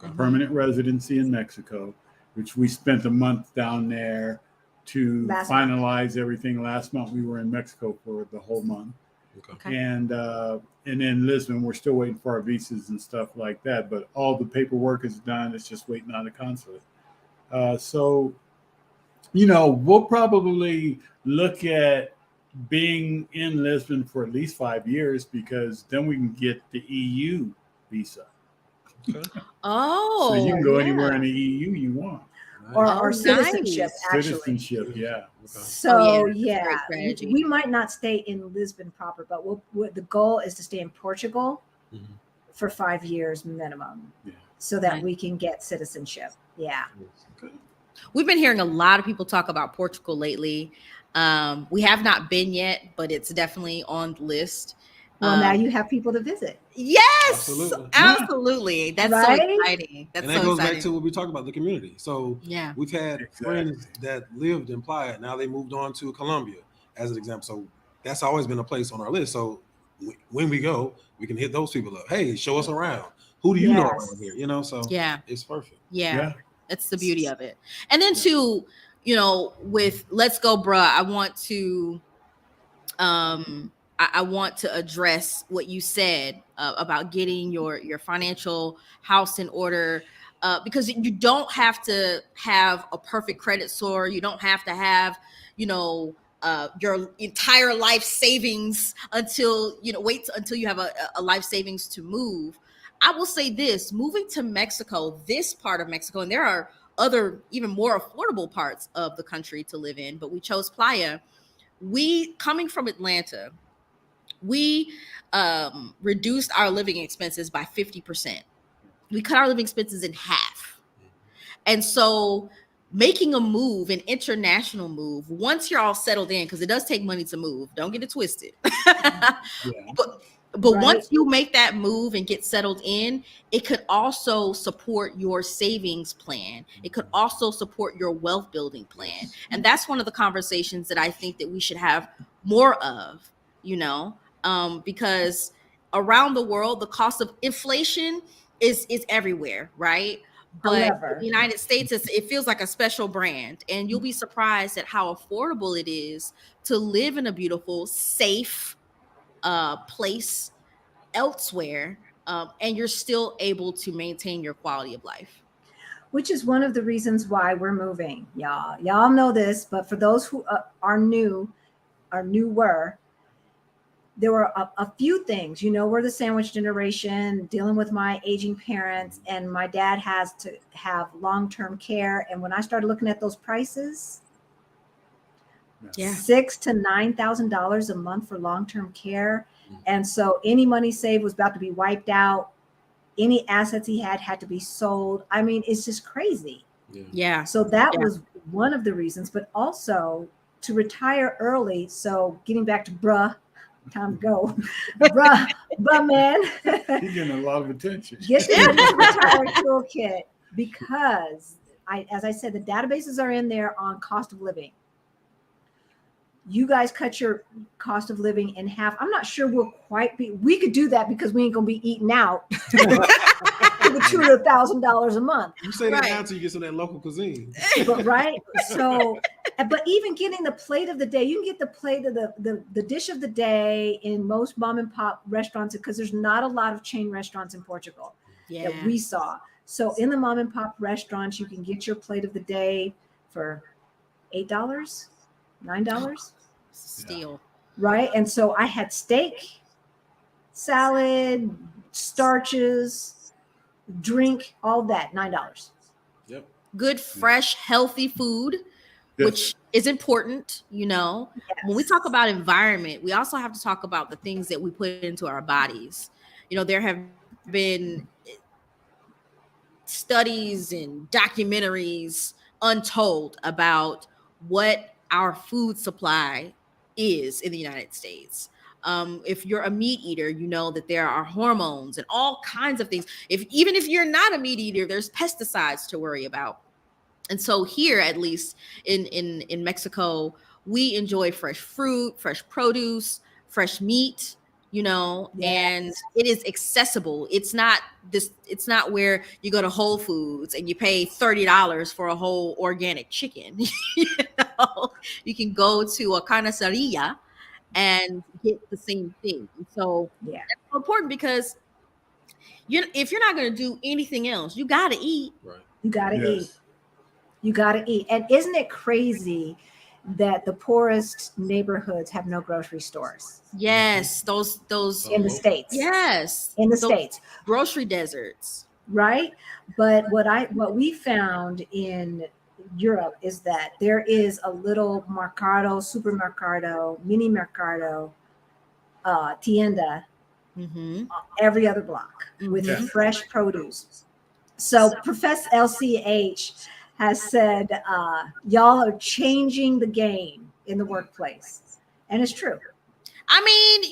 Okay. permanent residency in Mexico, which we spent a month down there to finalize everything. Last month we were in Mexico for the whole month. Okay. And then Lisbon, we're still waiting for our visas and stuff like that. But all the paperwork is done. It's just waiting on the consulate. So, we'll probably look at being in Lisbon for at least 5 years, because then we can get the EU visa. Okay. Oh, So you can go yeah. anywhere in the EU you want. Or Nice. citizenship, actually. Citizenship, yeah. Okay. So Oh, yeah, that's a yeah, great strategy. we might not stay in Lisbon proper, but the goal is to stay in Portugal Mhm. for 5 years minimum, Yeah. so that Right. we can get citizenship. Yeah. Okay. We've been hearing a lot of people talk about Portugal lately. We have not been yet, but it's definitely on the list. Well, now you have people to visit. Yes, Absolutely. absolutely. That's Right? so exciting. That's And that so goes exciting. back to what we talked about, the community. So Yeah. we've had Exactly. friends that lived in Playa. Now they moved on to Colombia, as an example. So that's always been a place on our list. So when we go, we can hit those people up. Hey, show us around. Who do you know Yes. around here? So Yeah. it's perfect. Yeah. That's the beauty of it. And then too, with Let's Go Bruh, I want to I want to address what you said about getting your financial house in order, because you don't have to have a perfect credit score. You don't have to have, your entire life savings until, wait until you have a life savings to move. I will say this: moving to Mexico, this part of Mexico, and there are other even more affordable parts of the country to live in, but we chose Playa. We, coming from Atlanta, we reduced our living expenses by 50%. We cut our living expenses in half. And so making a move, an international move, once you're all settled in, because it does take money to move, don't get it twisted. Yeah. But Right. once you make that move and get settled in, it could also support your savings plan. It could also support your wealth building plan. And that's one of the conversations that I think that we should have more of, because around the world, the cost of inflation is everywhere, right? But However, in the United States, it feels like a special brand. And you'll be surprised at how affordable it is to live in a beautiful, safe place elsewhere, and you're still able to maintain your quality of life. which is one of the reasons why we're moving, y'all. Y'all know this, but for those who are newer, there were a few things. We're the sandwich generation, dealing with my aging parents, and my dad has to have long-term care. And when I started looking at those prices, Yeah. $6,000 to $9,000 a month for long-term care. And so any money saved was about to be wiped out. Any assets he had to be sold. I mean, it's just crazy. Yeah. So that was one of the reasons, but also to retire early. So getting back to bruh, time to go. bruh man. He's getting a lot of attention. Get the ready to retire toolkit, because as I said, the databases are in there on cost of living. You guys cut your cost of living in half. I'm not sure we could do that, because we ain't gonna be eating out to the tune of $1,000 a month. You say that Right. now until you get some of that local cuisine. But right. So, but even getting the plate of the day, you can get the plate of the dish of the day in most mom and pop restaurants, because there's not a lot of chain restaurants in Portugal that we saw. So in the mom and pop restaurants, you can get your plate of the day for $8, $9. Steal. Right. And so I had steak, salad, starches, drink, all that, $9. Yep. Good, fresh, healthy food, Yes. which is important. When we talk about environment, we also have to talk about the things that we put into our bodies. There have been studies and documentaries untold about what our food supply is in the United States. If you're a meat eater, you know that there are hormones and all kinds of things. Even if you're not a meat eater, there's pesticides to worry about. And so here, at least in Mexico, we enjoy fresh fruit, fresh produce, fresh meat, and it is accessible. It's not where you go to Whole Foods and you pay $30 for a whole organic chicken. You can go to a carniceria and get the same thing. And so that's so important, because if you're not going to do anything else, you got to eat. Right. You got to eat. You got to eat. And isn't it crazy that the poorest neighborhoods have no grocery stores? Yes, those in the States. Yes, in the States, grocery deserts. Right. But what we found in Europe is that there is a little mercado, supermercado, mini mercado, tienda every other block with fresh produce. So Professor LCH has said, y'all are changing the game in the workplace. And it's true. I mean,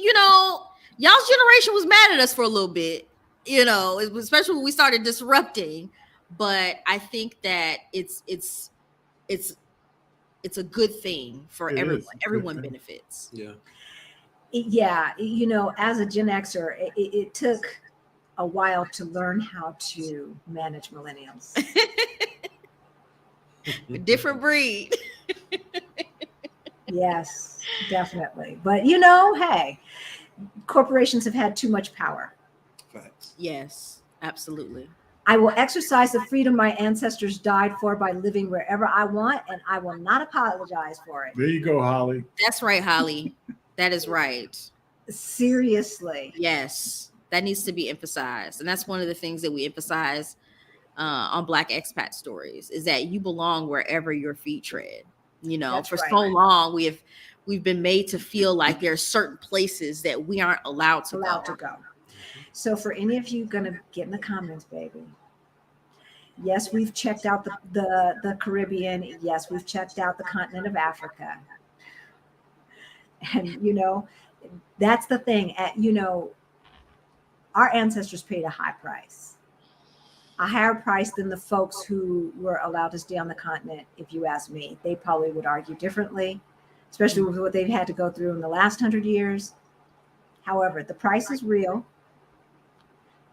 y'all's generation was mad at us for a little bit, especially when we started disrupting. But I think that it's a good thing for everyone. Everyone benefits. Yeah. Yeah. As a Gen Xer, it took a while to learn how to manage millennials. A different breed. Yes, definitely. But hey, corporations have had too much power. Facts. Yes, absolutely. I will exercise the freedom my ancestors died for by living wherever I want, and I will not apologize for it. There you go, Holly. That's right, Holly. That is right. Seriously. Yes, that needs to be emphasized. And that's one of the things that we emphasize on Black Expat Stories, is that you belong wherever your feet tread. That's for right. so long we've been made to feel like there are certain places that we aren't allowed to go. So for any of you gonna get in the comments, baby. Yes, we've checked out the Caribbean. Yes, we've checked out the continent of Africa. And that's the thing. Our ancestors paid a high price. A higher price than the folks who were allowed to stay on the continent. If you ask me, they probably would argue differently, especially with what they've had to go through in the last 100 years. However, the price is real.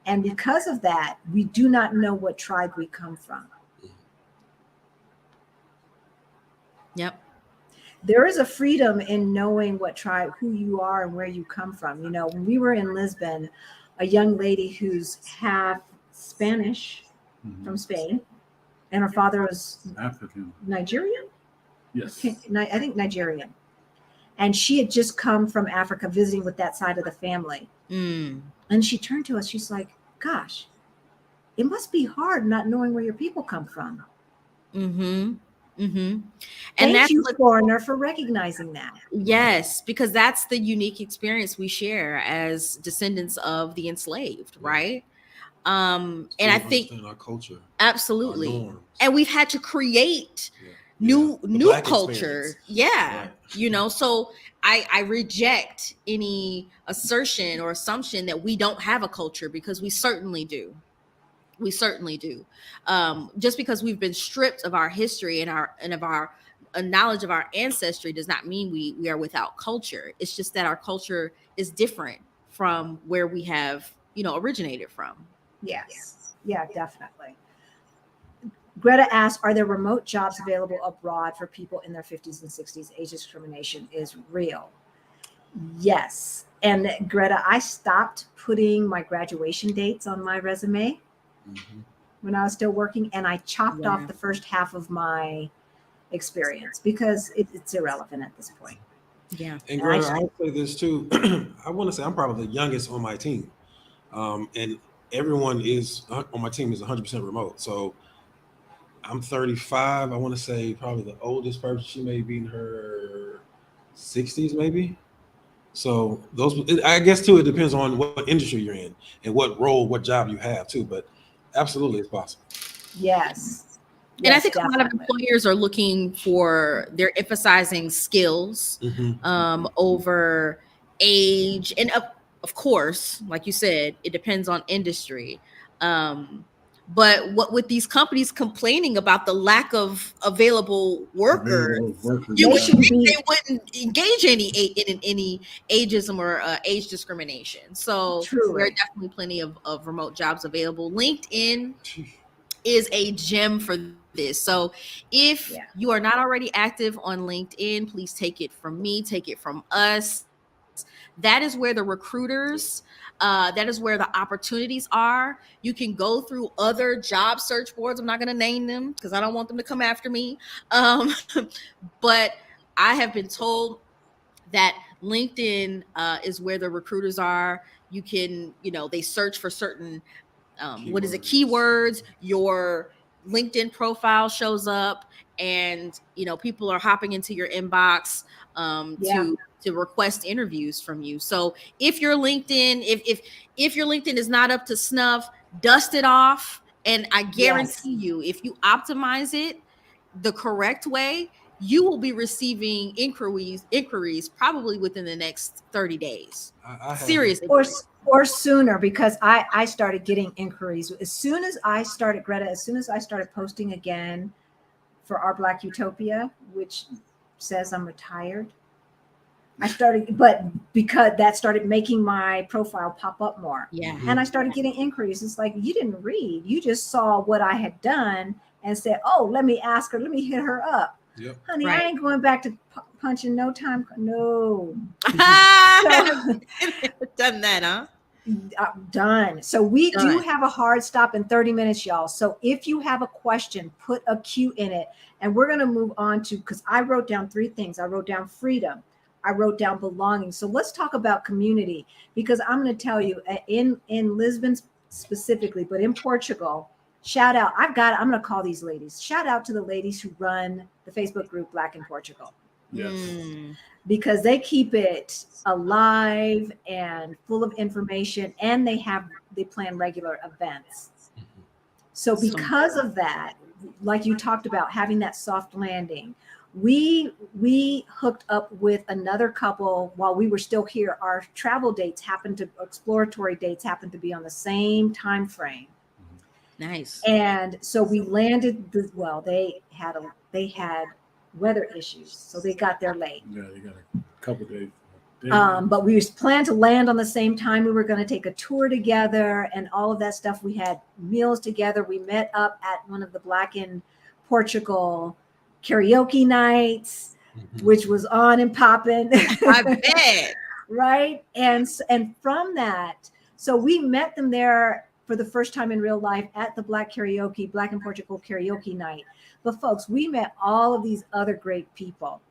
And because of that, we do not know what tribe we come from. Yep. There is a freedom in knowing what tribe, who you are and where you come from. When we were in Lisbon, a young lady who's half Spanish from Spain, and her father was African. Nigerian? Yes. I think Nigerian. And she had just come from Africa visiting with that side of the family. And she turned to us. She's like, gosh, it must be hard not knowing where your people come from. And Thank you, foreigner, for recognizing that. Yes, because that's the unique experience we share as descendants of the enslaved, right? And I think our culture, absolutely, our norms. And we've had to create new culture. Yeah, right. So I reject any assertion or assumption that we don't have a culture, because we certainly do. We certainly do. Just because we've been stripped of our history and of our knowledge of our ancestry does not mean we are without culture. It's just that our culture is different from where we have, originated from. Yes. Yeah, definitely. Greta asked, are there remote jobs available abroad for people in their 50s and 60s? Age discrimination is real. Yes. And Greta, I stopped putting my graduation dates on my resume when I was still working, and I chopped off the first half of my experience because it's irrelevant at this point. Yeah. And Greta, I'll say this too. I want to say I'm probably the youngest on my team. And everyone on my team is 100% remote. So I'm 35. I want to say probably the oldest person, she may be in her 60s, maybe. So I guess too, it depends on what industry you're in and what role, what job you have too. But absolutely, it's possible. Yes. And I think a lot of employers are looking for, they're emphasizing skills over age, and of course, like you said, it depends on industry. But what with these companies complaining about the lack of available workers, you They would should think be. they wouldn't engage in any ageism or age discrimination. So there are Truly. definitely plenty of remote jobs available. LinkedIn is a gem for this. So if Yeah. you are not already active on LinkedIn, please take it from me, take it from us. That is where the recruiters, that is where the opportunities are. You can go through other job search boards. I'm not going to name them because I don't want them to come after me. But I have been told that LinkedIn is where the recruiters are. You can, they search for certain keywords. Your LinkedIn profile shows up, and people are hopping into your inbox Yeah. to request interviews from you. So if your LinkedIn, if your LinkedIn is not up to snuff, dust it off, and I guarantee you, if you optimize it the correct way, you will be receiving inquiries probably within the next 30 days. Seriously. Or sooner, because I started getting inquiries as soon as I started, Greta, as soon as I started posting again for our Black Utopia, which says I'm retired. I started, but because that started making my profile pop up more. Yeah. And I started getting inquiries. It's like, you didn't read, you just saw what I had done and said, oh, let me ask her, let me hit her up. Yep. Honey, Right. I ain't going back to punching no time. No. Done that, huh? Done. So we do Done. have a hard stop in 30 minutes, y'all. So if you have a question, put a Q in it. And we're going to move on to, because I wrote down 3 things. I wrote down freedom. I wrote down belonging. So let's talk about community, because I'm going to tell you in Lisbon specifically, but in Portugal, shout out. I'm going to call these ladies. Shout out to the ladies who run the Facebook group Black in Portugal. Yes. Because they keep it alive and full of information, and they plan regular events. So because of that, like you talked about, having that soft landing, we hooked up with another couple while we were still here. Our exploratory dates happened to be on the same time frame. Nice. And so we landed they had weather issues, so they got there late. Yeah, they got a couple days. But we planned to land on the same time. We were going to take a tour together and all of that stuff. We had meals together. We met up at one of the Black in Portugal karaoke nights, which was on and popping. I bet. Right. And from that, so we met them there for the first time in real life at the Black in Portugal karaoke night. But folks, we met all of these other great people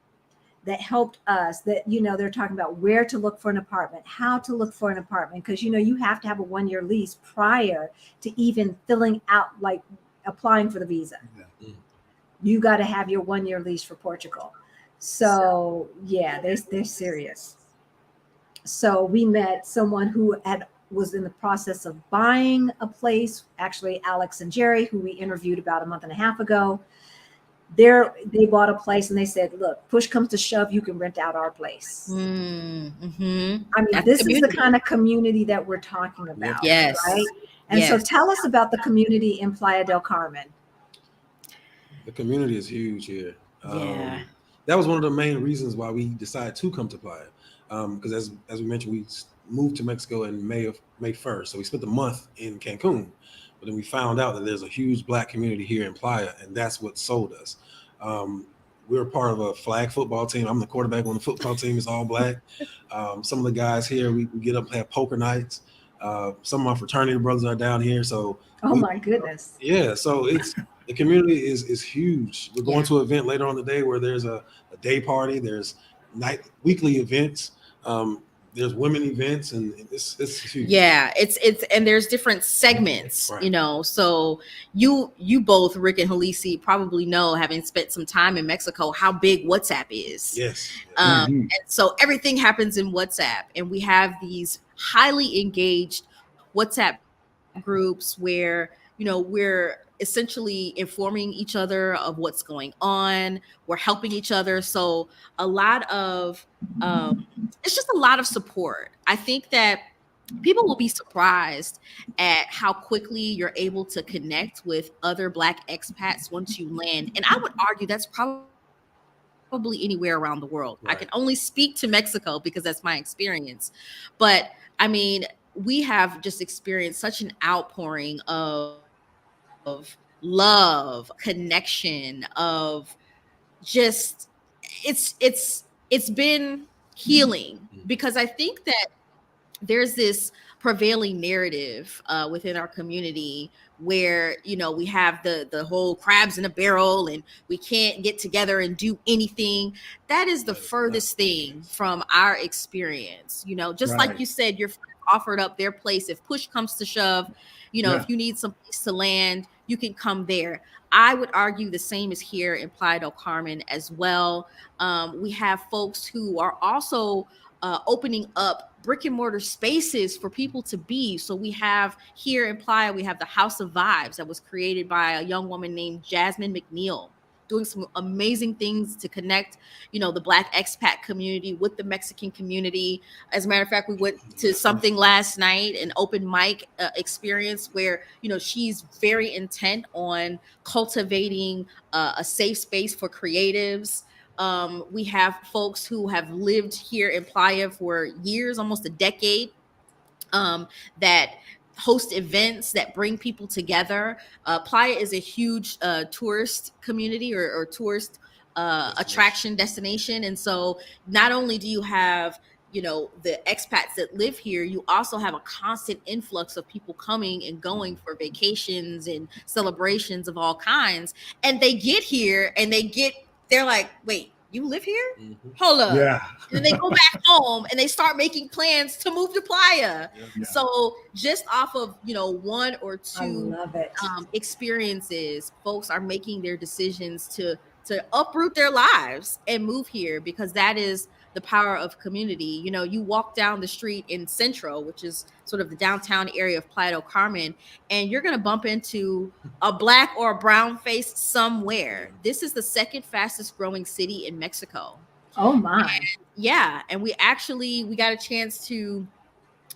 that helped us, that, they're talking about where to look for an apartment, how to look for an apartment. Because, you have to have a 1-year lease prior to even filling out, like applying for the visa. Yeah. You got to have your 1-year lease for Portugal. So yeah, they're serious. So we met someone who was in the process of buying a place. Actually, Alex and Jerry, who we interviewed about a month and a half ago, they bought a place, and they said, look, push comes to shove, you can rent out our place. Mm-hmm. I mean, this is the kind of community that we're talking about. Yes. Right. And so tell us about the community in Playa del Carmen. The community is huge here. Yeah. That was one of the main reasons why we decided to come to Playa. Because as we mentioned, we moved to Mexico in May 1st. So we spent a month in Cancun. But then we found out that there's a huge Black community here in Playa, and that's what sold us. We're part of a flag football team. I'm the quarterback on the football team. It's all Black. Some of the guys here, we get up and have poker nights. Some of my fraternity brothers are down here. So my goodness. Yeah, so the community is huge. We're going to an event later on today where there's a day party. There's weekly events. There's women events, and it's huge. Yeah, it's and there's different segments, right. So you both, Rick and Halisi, probably know, having spent some time in Mexico, how big WhatsApp is. Yes. And so everything happens in WhatsApp, and we have these highly engaged WhatsApp groups where we're essentially informing each other of what's going on. We're helping each other. So a lot of it's just a lot of support. I think that people will be surprised at how quickly you're able to connect with other Black expats once you land. And I would argue that's probably anywhere around the world. I can only speak to Mexico because that's my experience. But I mean, we have just experienced such an outpouring of love, connection, of just it's been healing, because I think that there's this prevailing narrative within our community where, you know, we have the whole crabs in a barrel and we can't get together and do anything. That is the furthest thing from our experience. You know, just like you said, your friend offered up their place. If push comes to shove, you know, if you need some place to land, you can come there. I would argue the same is here in Playa del Carmen as well. We have folks who are also opening up brick and mortar spaces for people to be. So we have here in Playa, we have the House of Vibes that was created by a young woman named Jasmine McNeil, doing some amazing things to connect, you know, the Black expat community with the Mexican community. As a matter of fact, we went to something last night, an open mic experience where, you know, she's very intent on cultivating a safe space for creatives. We have folks who have lived here in Playa for years, almost a decade, that host events that bring people together. Playa is a huge tourist community or tourist attraction destination. And so not only do you have, you know, the expats that live here, you also have a constant influx of people coming and going for vacations and celebrations of all kinds. And they get here and they're like, wait, you live here? Hold up. Yeah. And then they go back home and they start making plans to move to Playa. Yeah. So just off of, you know, one or two experiences, folks are making their decisions to uproot their lives and move here, because that is the power of community. You know, you walk down the street in Centro, which is sort of the downtown area of Playa del Carmen, and you're going to bump into a Black or a brown face somewhere. This is the second fastest growing city in Mexico. Oh my. And we got a chance to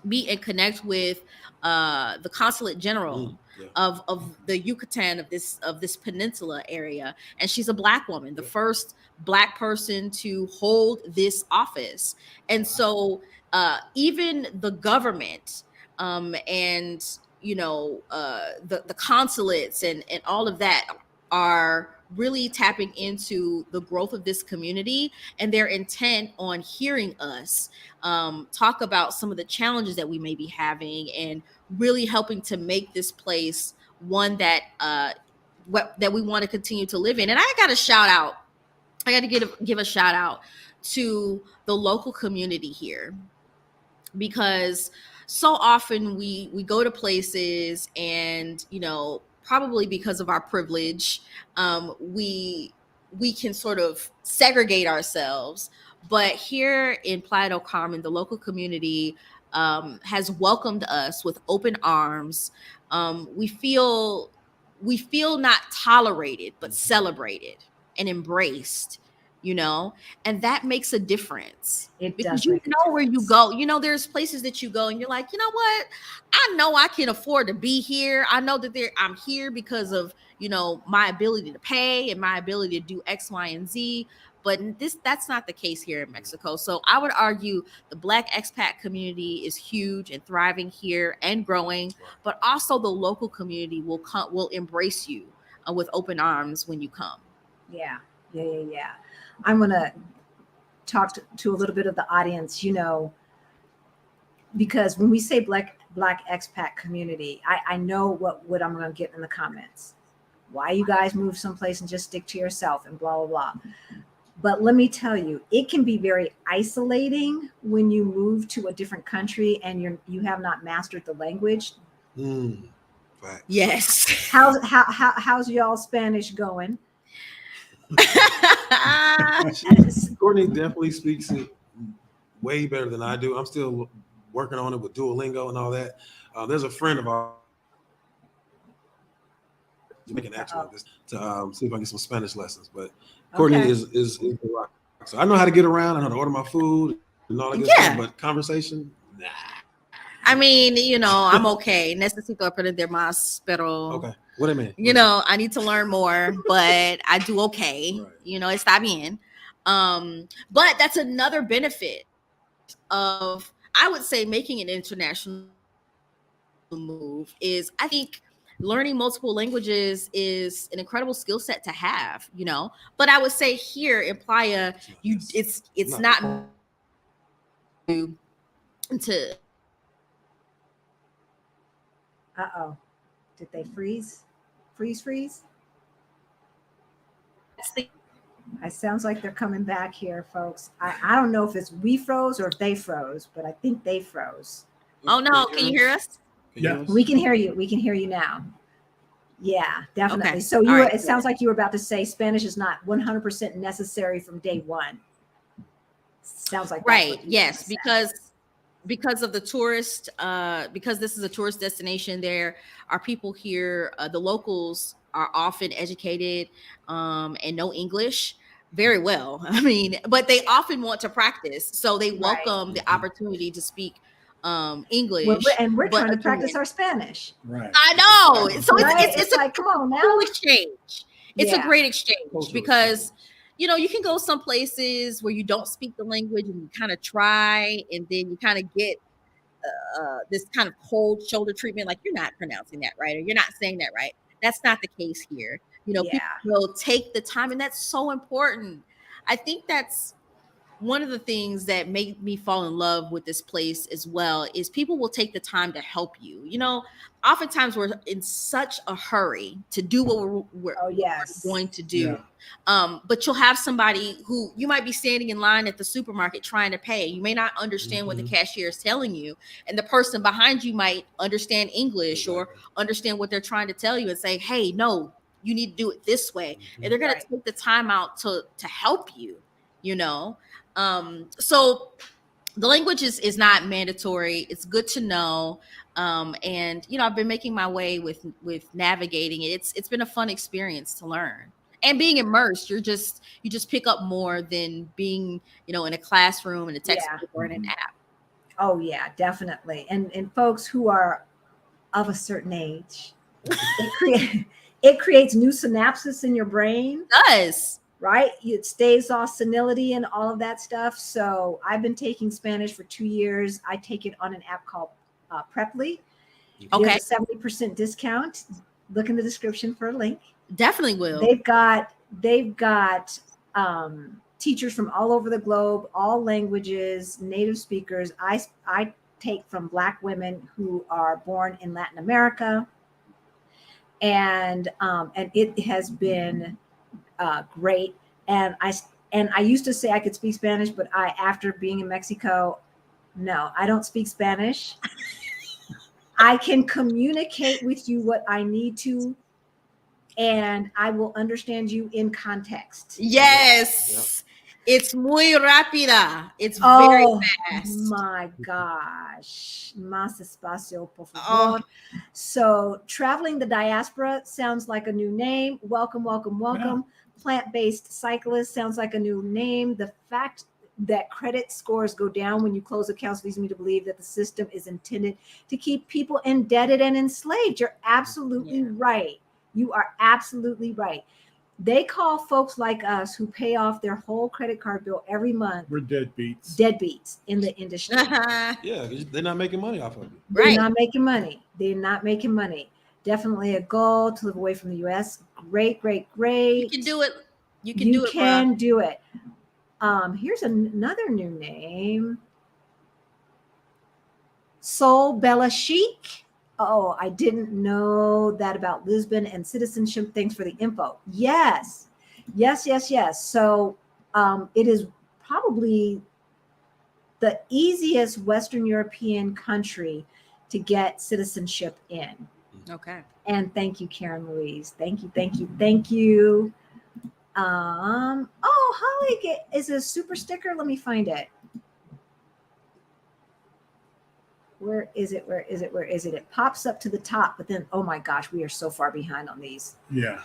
meet and connect with the consulate general of the Yucatan of this peninsula area, and she's a Black woman, the first Black person to hold this office. And so even the government and, you know, the consulates and all of that are really tapping into the growth of this community, and they're intent on hearing us talk about some of the challenges that we may be having, and really helping to make this place one that that we want to continue to live in. And I got to give a shout out to the local community here, because so often we go to places and, you know, probably because of our privilege, we can sort of segregate ourselves. But here in Playa del Carmen, the local community has welcomed us with open arms. We feel not tolerated, but celebrated and embraced, you know, and that makes a difference. Because you know where you go. You know, there's places that you go and you're like, you know what? I know I can afford to be here. I know that I'm here because of, you know, my ability to pay and my ability to do X, Y, and Z. But that's not the case here in Mexico. So I would argue the Black expat community is huge and thriving here and growing, but also the local community will embrace you with open arms when you come. Yeah. I'm going to talk to a little bit of the audience, you know, because when we say Black expat community, I know what I'm going to get in the comments. Why you guys move someplace and just stick to yourself and blah, blah, blah. But let me tell you, it can be very isolating when you move to a different country and you have not mastered the language. Yes. How's y'all Spanish going? Courtney definitely speaks it way better than I do. I'm still working on it with Duolingo and all that. There's a friend of ours making action like this to see if I can get some Spanish lessons. But Courtney is the rock. So I know how to get around. I know how to order my food and all that good Yeah. stuff, but conversation, nah. I mean, I'm okay. Necesito aprender más, pero Okay, what do you mean? I need to learn more, but I do okay. Right. Está bien. But that's another benefit of, I would say, making an international move is, I think, learning multiple languages is an incredible skill set to have, But I would say here in Playa, it's not to Uh-oh. Did they freeze? Freeze? It sounds like they're coming back here, folks. I don't know if it's we froze or if they froze, but I think they froze. Oh no, can you hear us? Yeah. We can hear you. We can hear you now. Yeah, definitely. Okay. So All right. it sounds like you were about to say Spanish is not 100% necessary from day one. Sounds like that's right. what you Yes, were gonna say. because of the tourist, because this is a tourist destination, there are people here. The locals are often educated and know English very well. I mean, but they often want to practice, so they welcome the opportunity to speak English. We're but trying to again, practice our Spanish. Right. I know. So Right? it's It's like, come on now. cool exchange. It's a Yeah. great exchange Cultural because exchange. you can go some places where you don't speak the language and you kind of try, and then you kind of get this kind of cold shoulder treatment, like you're not pronouncing that right or you're not saying that right. That's not the case here. Yeah. People will take the time, and that's so important. I think that's one of the things that made me fall in love with this place as well is people will take the time to help you. Oftentimes we're in such a hurry to do what we're Oh, yes. going to do. Yeah. But you'll have somebody who you might be standing in line at the supermarket trying to pay. You may not understand what the cashier is telling you, and the person behind you might understand English or understand what they're trying to tell you and say, hey, no, you need to do it this way. And they're going to take the time out to help you, so the language is not mandatory. It's good to know. And I've been making my way with navigating it. It's been a fun experience to learn. And being immersed, you just pick up more than being, in a classroom, in a textbook, or in an app. Oh yeah, definitely. And folks who are of a certain age, it creates new synapses in your brain. It does. Right? It staves off senility and all of that stuff. So I've been taking Spanish for 2 years. I take it on an app called Preply. Okay. There's a 70% discount. Look in the description for a link. Definitely will. They've got teachers from all over the globe, all languages, native speakers. I take from Black women who are born in Latin America, and it has been great. And I used to say I could speak Spanish, but after being in Mexico, no, I don't speak Spanish. I can communicate with you what I need to, and I will understand you in context. Yes. Yep. It's muy rápida. It's very fast. My gosh. Más espacio, por favor. So traveling the diaspora sounds like a new name. Welcome. Yeah. Plant-based cyclist sounds like a new name. The fact that credit scores go down when you close accounts leads me to believe that the system is intended to keep people indebted and enslaved. You're absolutely right. You are absolutely right. They call folks like us who pay off their whole credit card bill every month. We're deadbeats. Deadbeats in the industry. Yeah, they're not making money off of it. They're not making money. They're not making money. Definitely a goal to live away from the U.S. Great. You can do it. You can do it. Here's another new name. Sol Bella Chic. Oh, I didn't know that about Lisbon and citizenship. Thanks for the info. Yes. So it is probably the easiest Western European country to get citizenship in. Okay. And thank you, Karen Louise. Thank you. Holly is a super sticker. Let me find it. Where is it? Where is it? Where is it? It pops up to the top, but then, oh my gosh, we are so far behind on these. Yeah.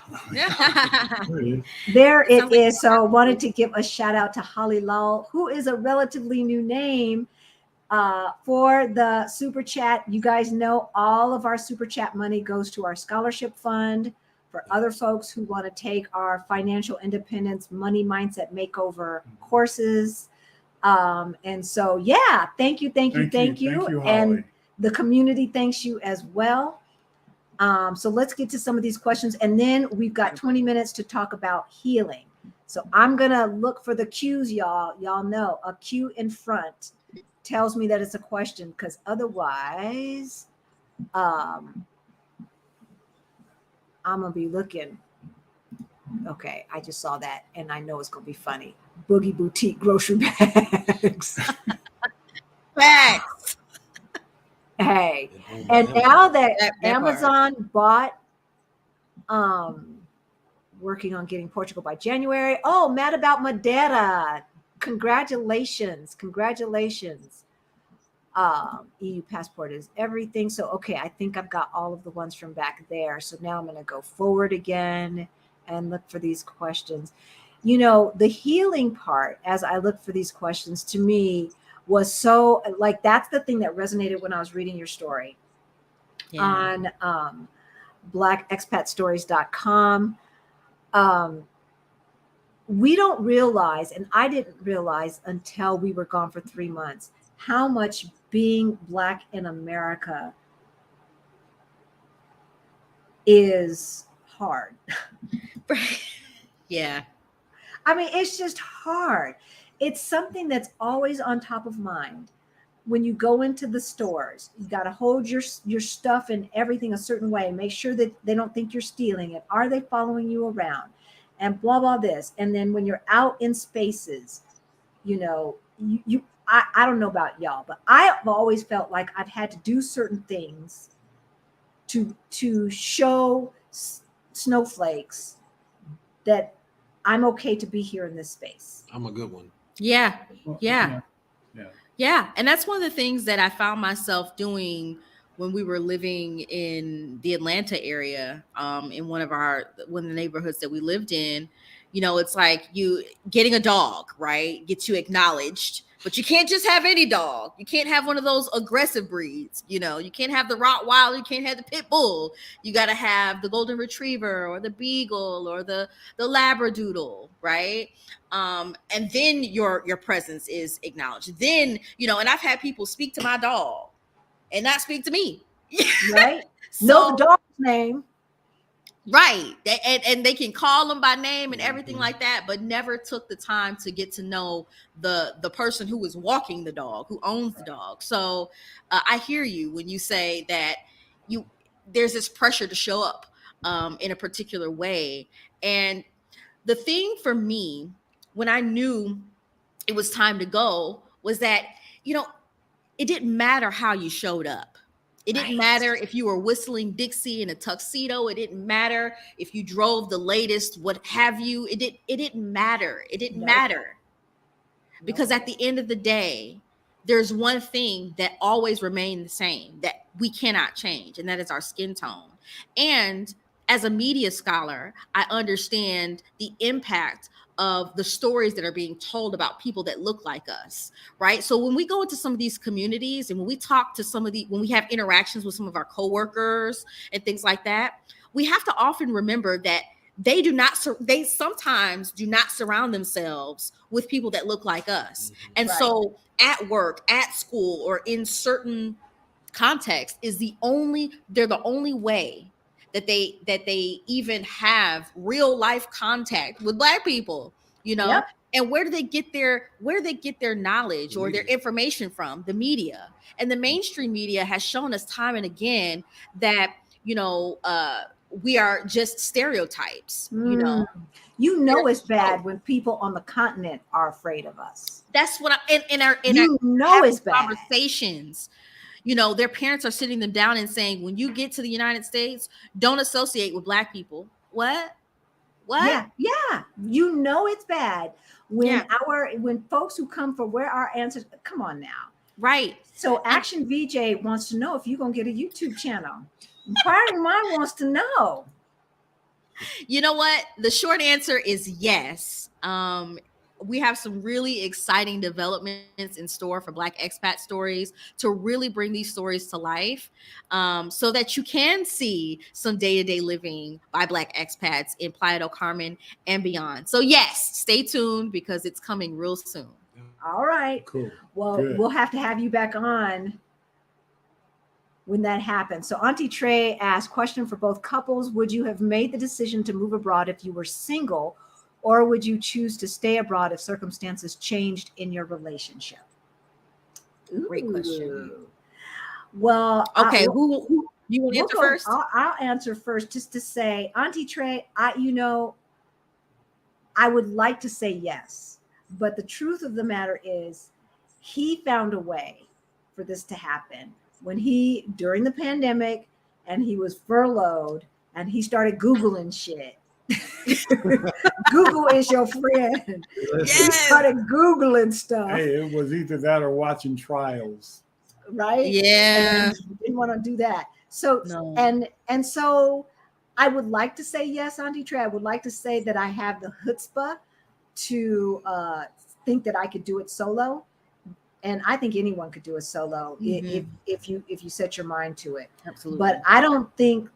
There it Sounds like is. So I wanted to give a shout out to Holly Lull, who is a relatively new name for the super chat. You guys know all of our super chat money goes to our scholarship fund for other folks who want to take our financial independence money mindset makeover courses. And so, yeah, thank you. Thank you, And Holly. the community thanks you as well. So let's get to some of these questions. And then we've got 20 minutes to talk about healing. So I'm going to look for the cues, y'all. Y'all know a cue in front tells me that it's a question, because otherwise I'm going to be looking. Okay, I just saw that, and I know it's going to be funny. Boogie Boutique grocery bags. Facts. Hey, and now that That Amazon bought, working on getting Portugal by January. Oh, mad about Madeira. Congratulations. EU passport is everything. So, okay, I think I've got all of the ones from back there. So now I'm going to go forward again and look for these questions. You know, the healing part, as I look for these questions, to me was so like, that's the thing that resonated when I was reading your story on blackexpatstories.com. We don't realize, and I didn't realize until we were gone for 3 months, how much being Black in America is hard. Yeah. I mean, it's just hard. It's something that's always on top of mind. When you go into the stores, you got to hold your stuff and everything a certain way. Make sure that they don't think you're stealing it. Are they following you around? And blah, blah, this. And then when you're out in spaces, you know, I don't know about y'all, but I've always felt like I've had to do certain things to show snowflakes that I'm okay to be here in this space. I'm a good one. Yeah. Well, Yeah. yeah. Yeah. And that's one of the things that I found myself doing when we were living in the Atlanta area, in one of the neighborhoods that we lived in. You know, it's like you getting a dog, right? Gets you acknowledged, but you can't just have any dog. You can't have one of those aggressive breeds. You know, you can't have the Rottweiler. You can't have the Pit Bull. You got to have the Golden Retriever or the Beagle or the Labradoodle, right? And then your presence is acknowledged. Then, you know, and I've had people speak to my dog and not speak to me. Right? So, know the dog's name. Right. And they can call them by name and everything like that, but never took the time to get to know the person who is walking the dog, who owns the dog. So I hear you when you say that there's this pressure to show up in a particular way. And the thing for me, when I knew it was time to go, was that, you know, it didn't matter how you showed up. It didn't matter if you were whistling Dixie in a tuxedo. It didn't matter if you drove the latest, what have you. It didn't matter. It didn't matter. Because at the end of the day, there's one thing that always remained the same that we cannot change, and that is our skin tone. And as a media scholar, I understand the impact of the stories that are being told about people that look like us, right? So when we go into some of these communities and when we talk to when we have interactions with some of our coworkers and things like that, we have to often remember that they sometimes do not surround themselves with people that look like us. And so at work, at school, or in certain contexts they're the only way that they even have real life contact with Black people, you know. And where do they get their knowledge or their information from? The media. And the mainstream media has shown us time and again that, you know, we are just stereotypes, you know. It's bad when people on the continent are afraid of us. That's what it's bad. Conversations. You know, their parents are sitting them down and saying, when you get to the United States, don't associate with Black people. What? Yeah. You know it's bad when when folks who come from where our ancestors, come on now. Right. So Action VJ wants to know if you're going to get a YouTube channel. Inquiring Mind wants to know. You know what? The short answer is yes. We have some really exciting developments in store for Black expat stories to really bring these stories to life, so that you can see some day-to-day living by Black expats in Playa del Carmen and beyond. So yes, stay tuned because it's coming real soon. All right. Cool. Well, Good. we'll have to have you back on when that happens. So Auntie Trey asked, question for both couples. Would you have made the decision to move abroad if you were single, or would you choose to stay abroad if circumstances changed in your relationship? Great question. Ooh. Well, Okay, who you want to answer first? I'll answer first, just to say, Auntie Trey, I would like to say yes, but the truth of the matter is he found a way for this to happen when during the pandemic, and he was furloughed and he started Googling shit. Google is your friend. Yes. He started Googling stuff. Hey, it was either that or watching trials. Right? Yeah. And didn't want to do that. So No. and so I would like to say yes, Auntie Trey. I would like to say that I have the chutzpah to think that I could do it solo. And I think anyone could do it solo if you set your mind to it. Absolutely. But I don't think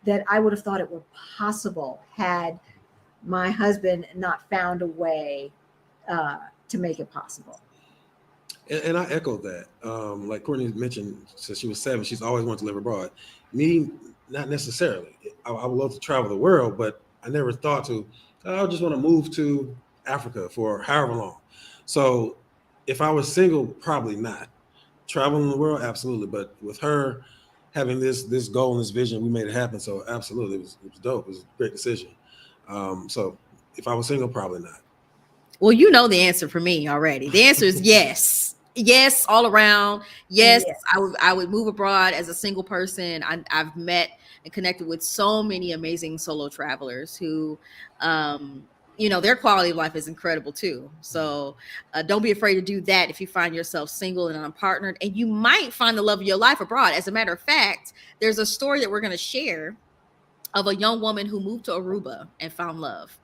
that I would have thought it were possible had my husband not found a way to make it possible. And I echo that. Like Courtney mentioned, since she was 7, she's always wanted to live abroad. Me, not necessarily. I would love to travel the world, but I never thought to. I just want to move to Africa for however long. So if I was single, probably not. Traveling the world, absolutely. But with her having this goal and this vision, we made it happen. So absolutely, it was dope. It was a great decision. So if I was single, probably not. Well, you know the answer for me already. The answer is yes. Yes, all around. Yes, Yes. I would move abroad as a single person. I've met and connected with so many amazing solo travelers who, their quality of life is incredible too. So don't be afraid to do that if you find yourself single and unpartnered. And you might find the love of your life abroad. As a matter of fact, there's a story that we're going to share of a young woman who moved to Aruba and found love.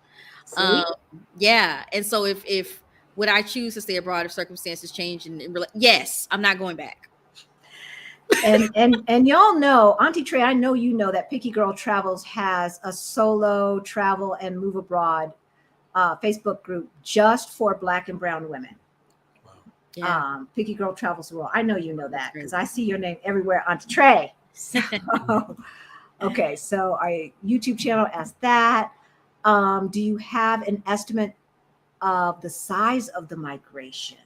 Yeah. And so if would I choose to stay abroad if circumstances change yes, I'm not going back. And y'all know, Auntie Trey, I know you know that Picky Girl Travels has a solo travel and move abroad Facebook group just for Black and brown women. Wow. Yeah. Picky Girl Travels the World. I know you know that because I see your name everywhere, Auntie Trey. So, okay, so our YouTube channel asked that. Do you have an estimate of the size of the migration?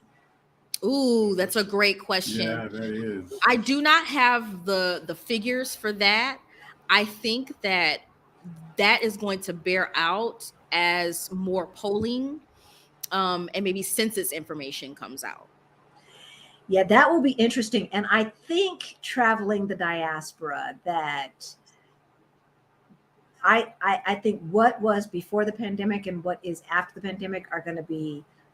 Ooh, that's a great question. Yeah, that is. I do not have the figures for that. I think that is going to bear out as more polling and maybe census information comes out. Yeah, that will be interesting. And I think traveling the diaspora, that I think what was before the pandemic and what is after the pandemic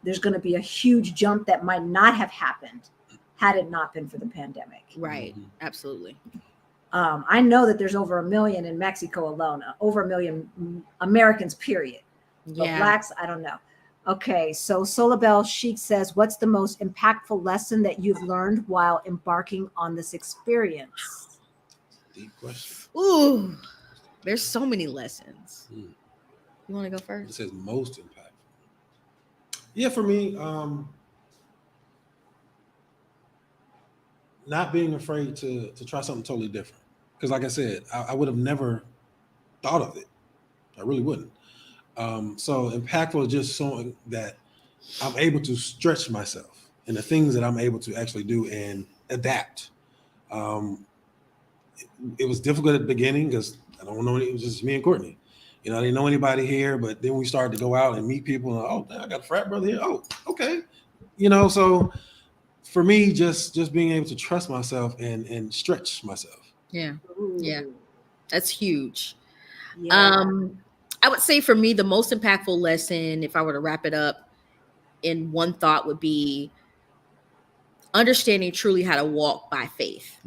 there's going to be a huge jump that might not have happened had it not been for the pandemic. Right. Absolutely. I know that there's over 1 million in Mexico alone, over 1 million Americans, period. But Blacks, I don't know. Okay, so Solabel Sheik says, what's the most impactful lesson that you've learned while embarking on this experience? Deep question. Ooh, there's so many lessons. You want to go first? It says most impactful. Yeah, for me, not being afraid to try something totally different. Because like I said, I would have never thought of it. I really wouldn't. So impactful is just showing that I'm able to stretch myself and the things that I'm able to actually do and adapt. It was difficult at the beginning because I don't know, it was just me and Courtney. I didn't know anybody here, but then we started to go out and meet people. And, I got a frat brother here. Oh, okay. So for me, just being able to trust myself and stretch myself. Yeah. Yeah. That's huge. Yeah. I would say for me, the most impactful lesson, if I were to wrap it up in one thought, would be understanding truly how to walk by faith.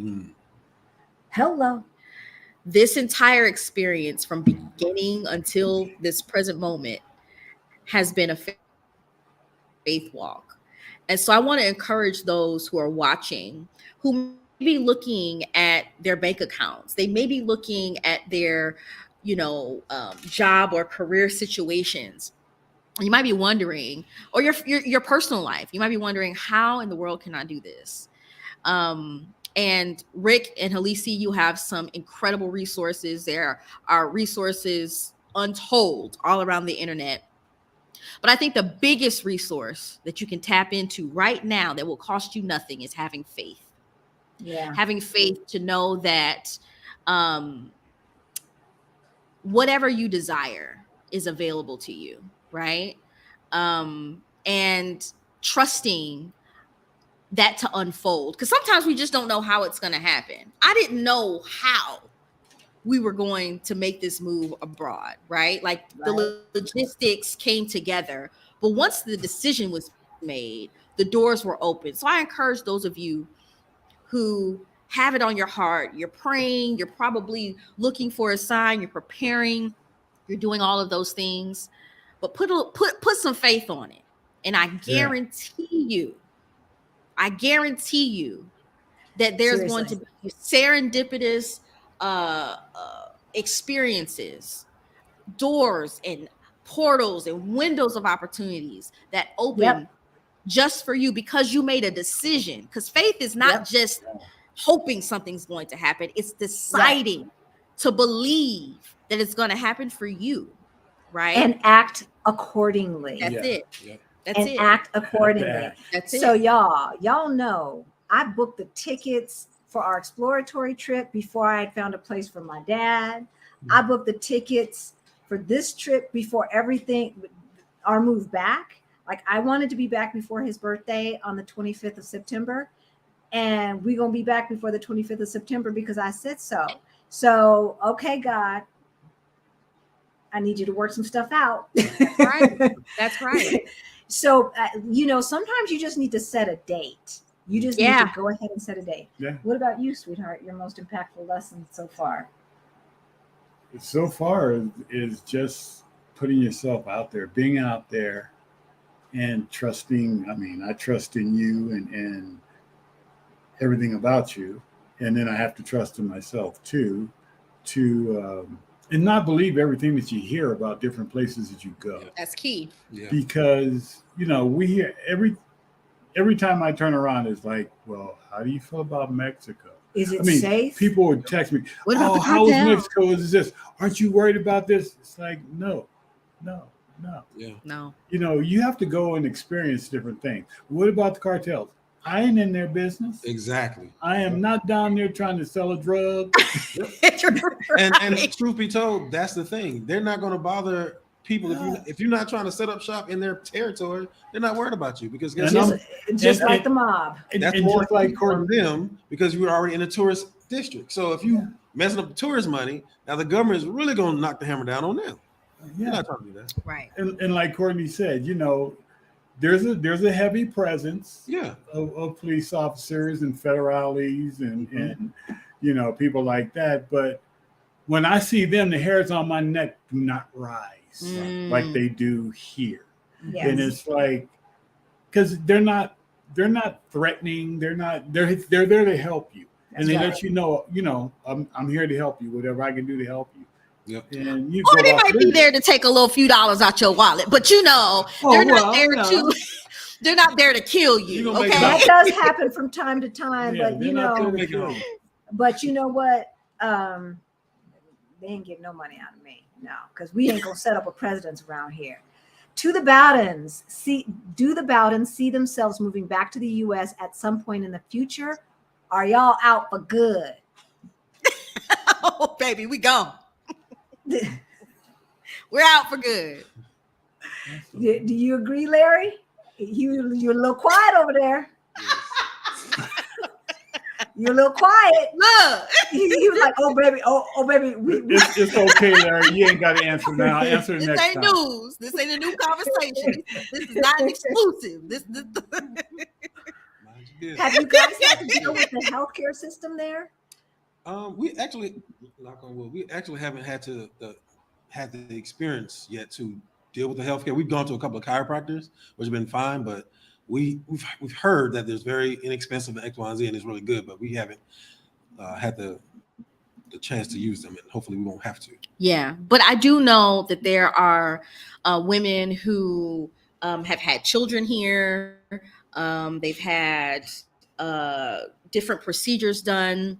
Hello. This entire experience from beginning until this present moment has been a faith walk. And so I want to encourage those who are watching, who may be looking at their bank accounts. They may be looking at their, job or career situations. You might be wondering, or your personal life, you might be wondering, how in the world can I do this? And Rick and Halisi, you have some incredible resources. There are resources untold all around the internet. But I think the biggest resource that you can tap into right now that will cost you nothing is having faith. Yeah. Having faith to know that whatever you desire is available to you, right? And trusting that to unfold. Because sometimes we just don't know how it's going to happen. I didn't know how we were going to make this move abroad, right? Like the logistics came together. But once the decision was made, the doors were open. So I encourage those of you who have it on your heart, you're praying, you're probably looking for a sign, you're preparing, you're doing all of those things, but put some faith on it. And I guarantee you that there's going to be serendipitous experiences, doors and portals and windows of opportunities that open just for you because you made a decision. Because faith is not just hoping something's going to happen. It's deciding to believe that it's going to happen for you, right? And act accordingly. That's it. Yep. That's it. Act accordingly. That's it. So y'all know, I booked the tickets for our exploratory trip before I had found a place for my dad. I booked the tickets for this trip before our move back. Like, I wanted to be back before his birthday on the 25th of September. And we're going to be back before the 25th of September because I said so. So, okay, God, I need you to work some stuff out. Right. That's right. So, sometimes you just need to set a date. You just need to go ahead and set a date. Yeah. What about you, sweetheart? Your most impactful lesson so far? So far is just putting yourself out there, being out there and trusting. I mean, I trust in you and everything about you. And then I have to trust in myself too, and not believe everything that you hear about different places that you go. That's key. Yeah. Because, we hear every time I turn around, it's like, well, how do you feel about Mexico? Is it safe? People would text me, What about the how is cartel? Mexico? Is this? Aren't you worried about this? It's like, no. Yeah. No. You have to go and experience different things. What about the cartels? I ain't in their business. Exactly. I am not down there trying to sell a drug. And truth be told, that's the thing. They're not going to bother people if you're not trying to set up shop in their territory. They're not worried about you because guess what? Just like the mob. That's and more just like from them because you were already in a tourist district. So if you messing up the tourist money, now the government is really going to knock the hammer down on them. You're not trying to do that. Right. And like Courtney said, there's a heavy presence of police officers and federales and people like that. But when I see them, the hairs on my neck do not rise like they do here. Yes. And it's like, because they're not threatening. They're there to help you. That's and they right. let you know, I'm here to help you, whatever I can do to help you. Yep. And you Or go they off might be living. there to take a little few dollars out your wallet, but they're not there to. They're not there to kill you. You gonna make Okay. That does happen from time to time, Yeah, but they're not there to kill you. but you know what? They ain't getting no money out of me. No, because we ain't gonna set up a precedence around here. To the Bowdens, do the Bowdens see themselves moving back to the U.S. at some point in the future? Are y'all out for good? Oh, baby, we gone. We're out for good. Do you agree, Larry? You're a little quiet over there. You're a little quiet. Look. He was like, "Oh baby, oh baby." It's okay, Larry. You ain't got to answer now. Answer This next ain't time. news. This ain't a new conversation. This is not an exclusive. This Yes. Have you guys had to deal with the healthcare system there? We actually, knock on wood, we actually haven't had the experience yet to deal with the healthcare. We've gone to a couple of chiropractors, which have been fine, but we've heard that there's very inexpensive and X, Y, and Z, and it's really good, but we haven't had the chance to use them, and hopefully we won't have to. Yeah, but I do know that there are women who have had children here. They've had different procedures done.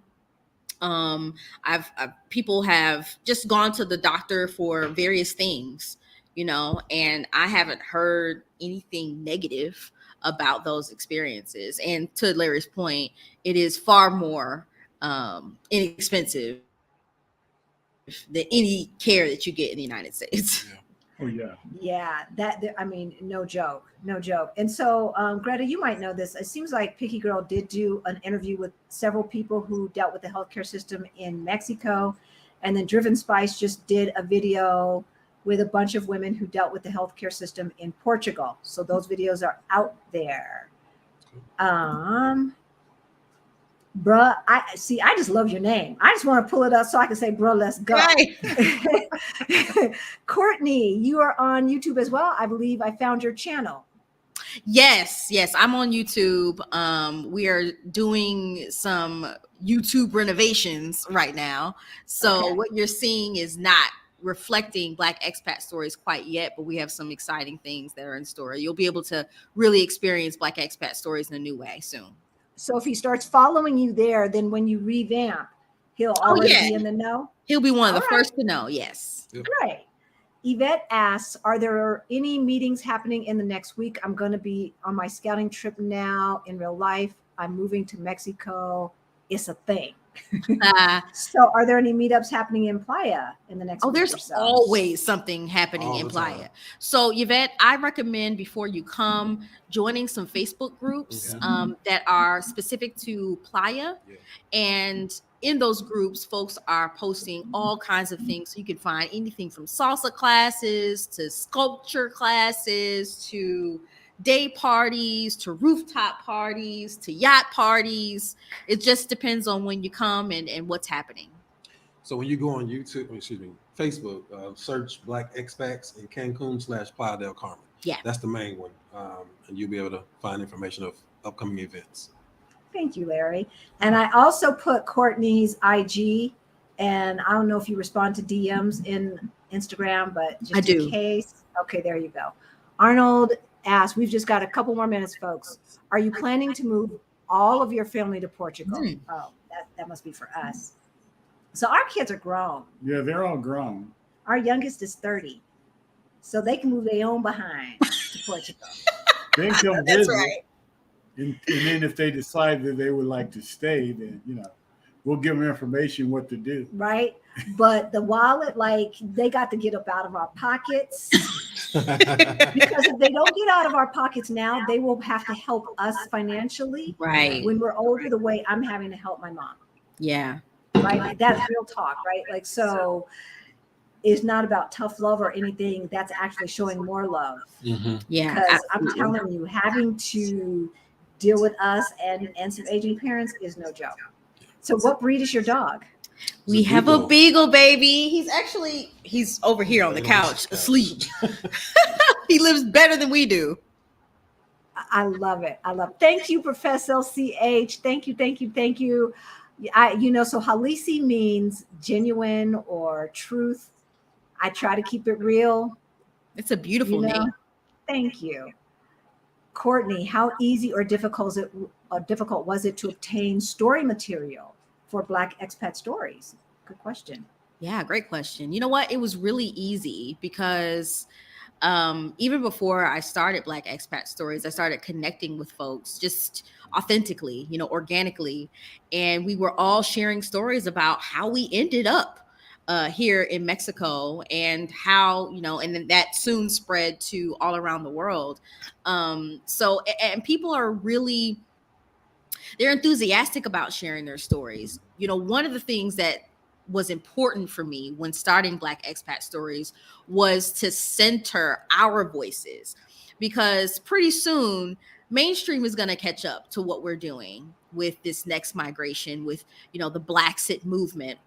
I've people have just gone to the doctor for various things, and I haven't heard anything negative about those experiences. And to Larry's point, it is far more inexpensive than any care that you get in the United States. Yeah. Oh yeah. Yeah, I mean, no joke. And so, Greta, you might know this. It seems like Picky Girl did do an interview with several people who dealt with the healthcare system in Mexico, and then Driven Spice just did a video with a bunch of women who dealt with the healthcare system in Portugal. So those videos are out there. Bruh, I just love your name. I just want to pull it up so I can say, bruh, let's go. Right. Courtney, you are on YouTube as well. I believe I found your channel. Yes, I'm on YouTube. We are doing some YouTube renovations right now. So Okay. what you're seeing is not reflecting Black expat stories quite yet, but we have some exciting things that are in store. You'll be able to really experience Black expat stories in a new way soon. So if he starts following you there, then when you revamp, he'll already be in the know. He'll be one of All the right. first to know. Yes. Great. Yvette asks, are there any meetings happening in the next week? I'm going to be on my scouting trip now in real life. I'm moving to Mexico. It's a thing. So are there any meetups happening in Playa in the next week there's or so? always something happening All in the time. Playa. So Yvette, I recommend before you come joining some Facebook groups that are specific to Playa. Yeah. And in those groups, folks are posting all kinds of things. So you can find anything from salsa classes to sculpture classes to day parties to rooftop parties to yacht parties. It just depends on when you come and what's happening. So when you go on Facebook, search Black Expats in Cancun /Playa del Carmen. Yeah. That's the main one. And you'll be able to find information of upcoming events. Thank you, Larry. And I also put Courtney's IG, and I don't know if you respond to DMs in Instagram, but just in case. Okay, there you go. Arnold asked, we've just got a couple more minutes, folks. Are you planning to move all of your family to Portugal? Oh, that must be for us. So our kids are grown. Yeah, they're all grown. Our youngest is 30. So they can move their own behind to Portugal. They can come That's visit. right. And then if they decide that they would like to stay, then, we'll give them information what to do. Right. But the wallet, they got to get up out of our pockets. Because if they don't get out of our pockets now, they will have to help us financially. Right. When we're older, the way I'm having to help my mom. Yeah. Right. That's real talk, right? So it's not about tough love or anything. That's actually showing more love. Mm-hmm. Yeah. Because I'm telling you, having to deal with us and some aging parents is no joke. So what breed is your dog? We have a beagle, baby. He's over here on the couch asleep. He lives better than we do. I love it. Thank you, Professor LCH. Thank you. So Halisi means genuine or truth. I try to keep it real. It's a beautiful name. Thank you. Courtney, how easy or difficult was it to obtain story material for Black expat stories? Good question. Yeah, great question. You know what? It was really easy because even before I started Black expat stories, I started connecting with folks just authentically, organically. And we were all sharing stories about how we ended up here in Mexico and how, and then that soon spread to all around the world. So people are they're enthusiastic about sharing their stories. One of the things that was important for me when starting Black expat stories was to center our voices, because pretty soon mainstream is going to catch up to what we're doing with this next migration, with, the Blaxit movement.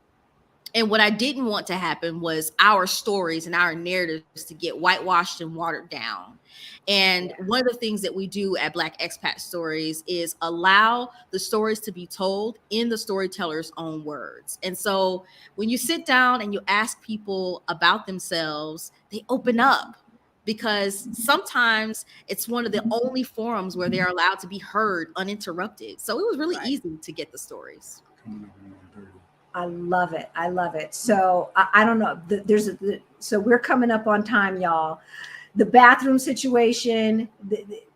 And what I didn't want to happen was our stories and our narratives to get whitewashed and watered down. And one of the things that we do at Black Expat Stories is allow the stories to be told in the storyteller's own words. And so when you sit down and you ask people about themselves, they open up, because sometimes it's one of the only forums where they're allowed to be heard uninterrupted. So it was really easy to get the stories. I love it. I love it. So I don't know. So we're coming up on time, y'all. The bathroom situation.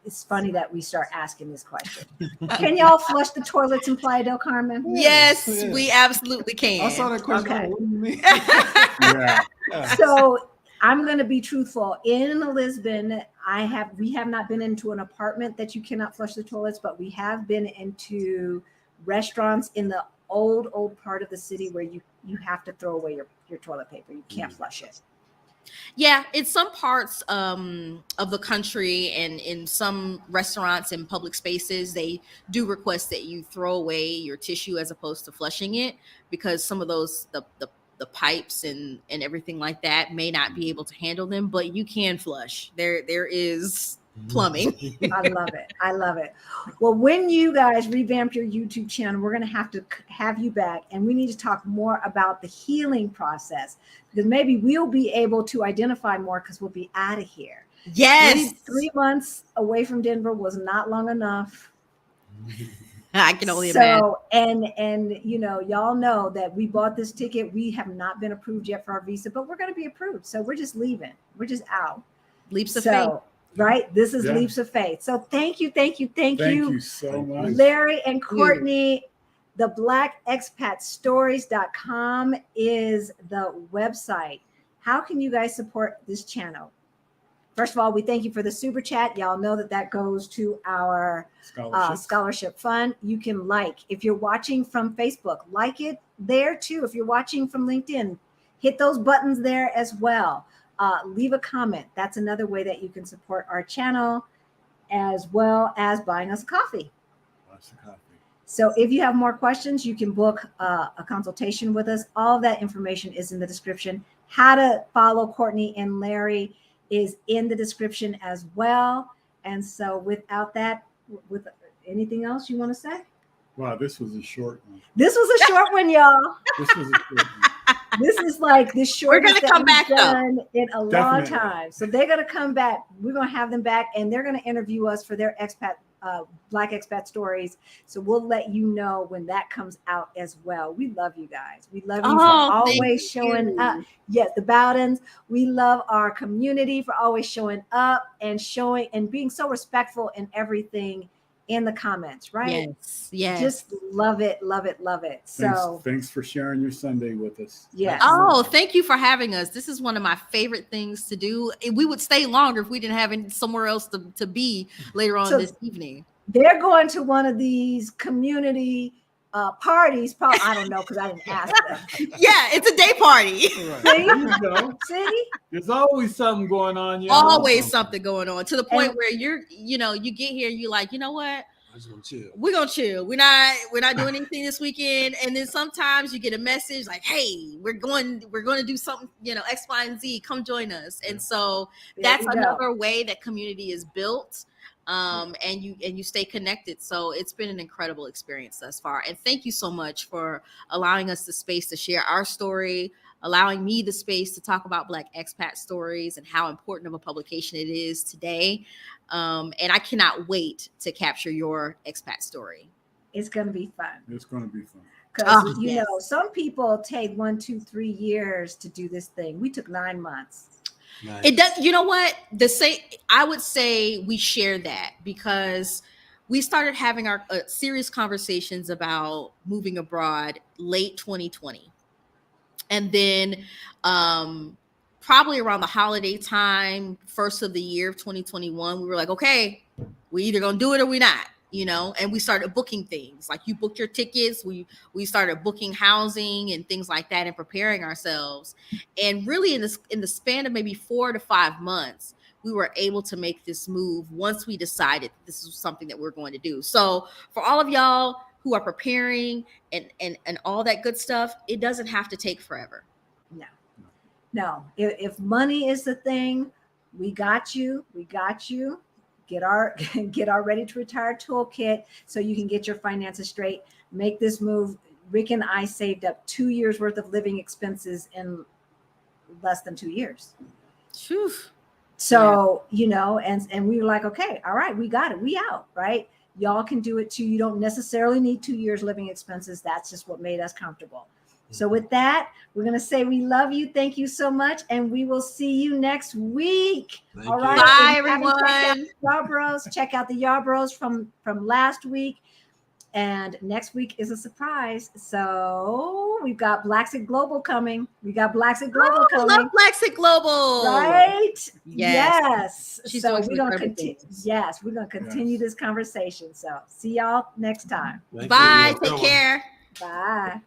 It's funny that we start asking this question. Can y'all flush the toilets in Playa del Carmen? Yes, we absolutely can. I saw that question. Okay. What do you mean? Yeah. So I'm going to be truthful. In Lisbon, we have not been into an apartment that you cannot flush the toilets, but we have been into restaurants in the old part of the city where you have to throw away your toilet paper. You can't flush it. Yeah, in some parts of the country and in some restaurants and public spaces, they do request that you throw away your tissue as opposed to flushing it, because some of those the pipes and everything like that may not be able to handle them, but you can flush. There is plumbing. I love it. I love it. Well, when you guys revamp your YouTube channel, we're going to have you back, and we need to talk more about the healing process, because maybe we'll be able to identify more because we'll be out of here. Yes. 3 months away from Denver was not long enough. I can only imagine. And y'all know that we bought this ticket. We have not been approved yet for our visa, but we're going to be approved. So we're just leaving. We're just out. Leaps of faith. Right? This is leaps of faith. So thank you so much, Larry and Courtney. The blackexpatstories.com is the website. How can you guys support this channel? First of all, we thank you for the super chat. Y'all know that goes to our scholarship fund. You can if you're watching from Facebook, like it there too. If you're watching from LinkedIn, hit those buttons there as well. Leave a comment. That's another way that you can support our channel, as well as buying us a coffee. So if you have more questions, you can book a consultation with us. All of that information is in the description. How to follow Courtney and Larry is in the description as well. And so without that, with anything else you want to say? Wow, this was a short one. This was a short one, y'all. This was a short one. This is like the shortest We're gonna come back done in a long Definitely. time. So they're gonna come back. We're gonna have them back, and they're gonna interview us for their Black Expat Stories. So we'll let you know when that comes out as well. We love you guys. We love you for always showing up. Yes, the Bowdens. We love our community for always showing up and being so respectful in everything in the comments, right? Yes. Just love it. So thanks for sharing your Sunday with us. Yes. Oh, thank you for having us. This is one of my favorite things to do. We would stay longer if we didn't have somewhere else to be later on this evening. They're going to one of these community parties. Probably, I don't know, because I didn't ask them. Yeah, it's a day party. See? There's always something going on. Always something going on, to the point where you get here, you're like, you know what? We're gonna chill. We're not doing anything this weekend. And then sometimes you get a message like, hey, we're going to do something, X, Y, and Z. Come join us. And so that's another way that community is built. And you stay connected. So it's been an incredible experience thus far. And thank you so much for allowing us the space to share our story, allowing me the space to talk about Black expat stories and how important of a publication it is today. And I cannot wait to capture your expat story. It's going to be fun. It's going to be fun. Because, some people take 1, 2, 3 years to do this thing. We took 9 months. Nice. It does. You know what? I would say we share that, because we started having our serious conversations about moving abroad late 2020. And then probably around the holiday time, first of the year of 2021, we were like, okay, we either going to do it or we not. And we started booking things like you booked your tickets. We started booking housing and things like that and preparing ourselves. And really in the span of maybe 4 to 5 months, we were able to make this move once we decided this was something that we're going to do. So for all of y'all who are preparing and all that good stuff, it doesn't have to take forever. No. If money is the thing, we got you. Get our ready to retire toolkit so you can get your finances straight. Make this move. Rick and I saved up 2 years worth of living expenses in less than 2 years. Phew. So, and we were like, okay, all right, we got it. We out, right? Y'all can do it too. You don't necessarily need 2 years living expenses. That's just what made us comfortable. So with that, we're going to say we love you. Thank you so much. And we will see you next week. Thank All you. right. Bye, If you haven't everyone. check out the Yarbros from last week. And next week is a surprise. So we've got Blaxit Global coming. I love Blaxit Global. Right? Yes. She's So doing some we're going to incredible continue. things. Yes, we're going to continue this conversation. So see y'all next time. Thank you. Bye. Yeah, Take care. Bye.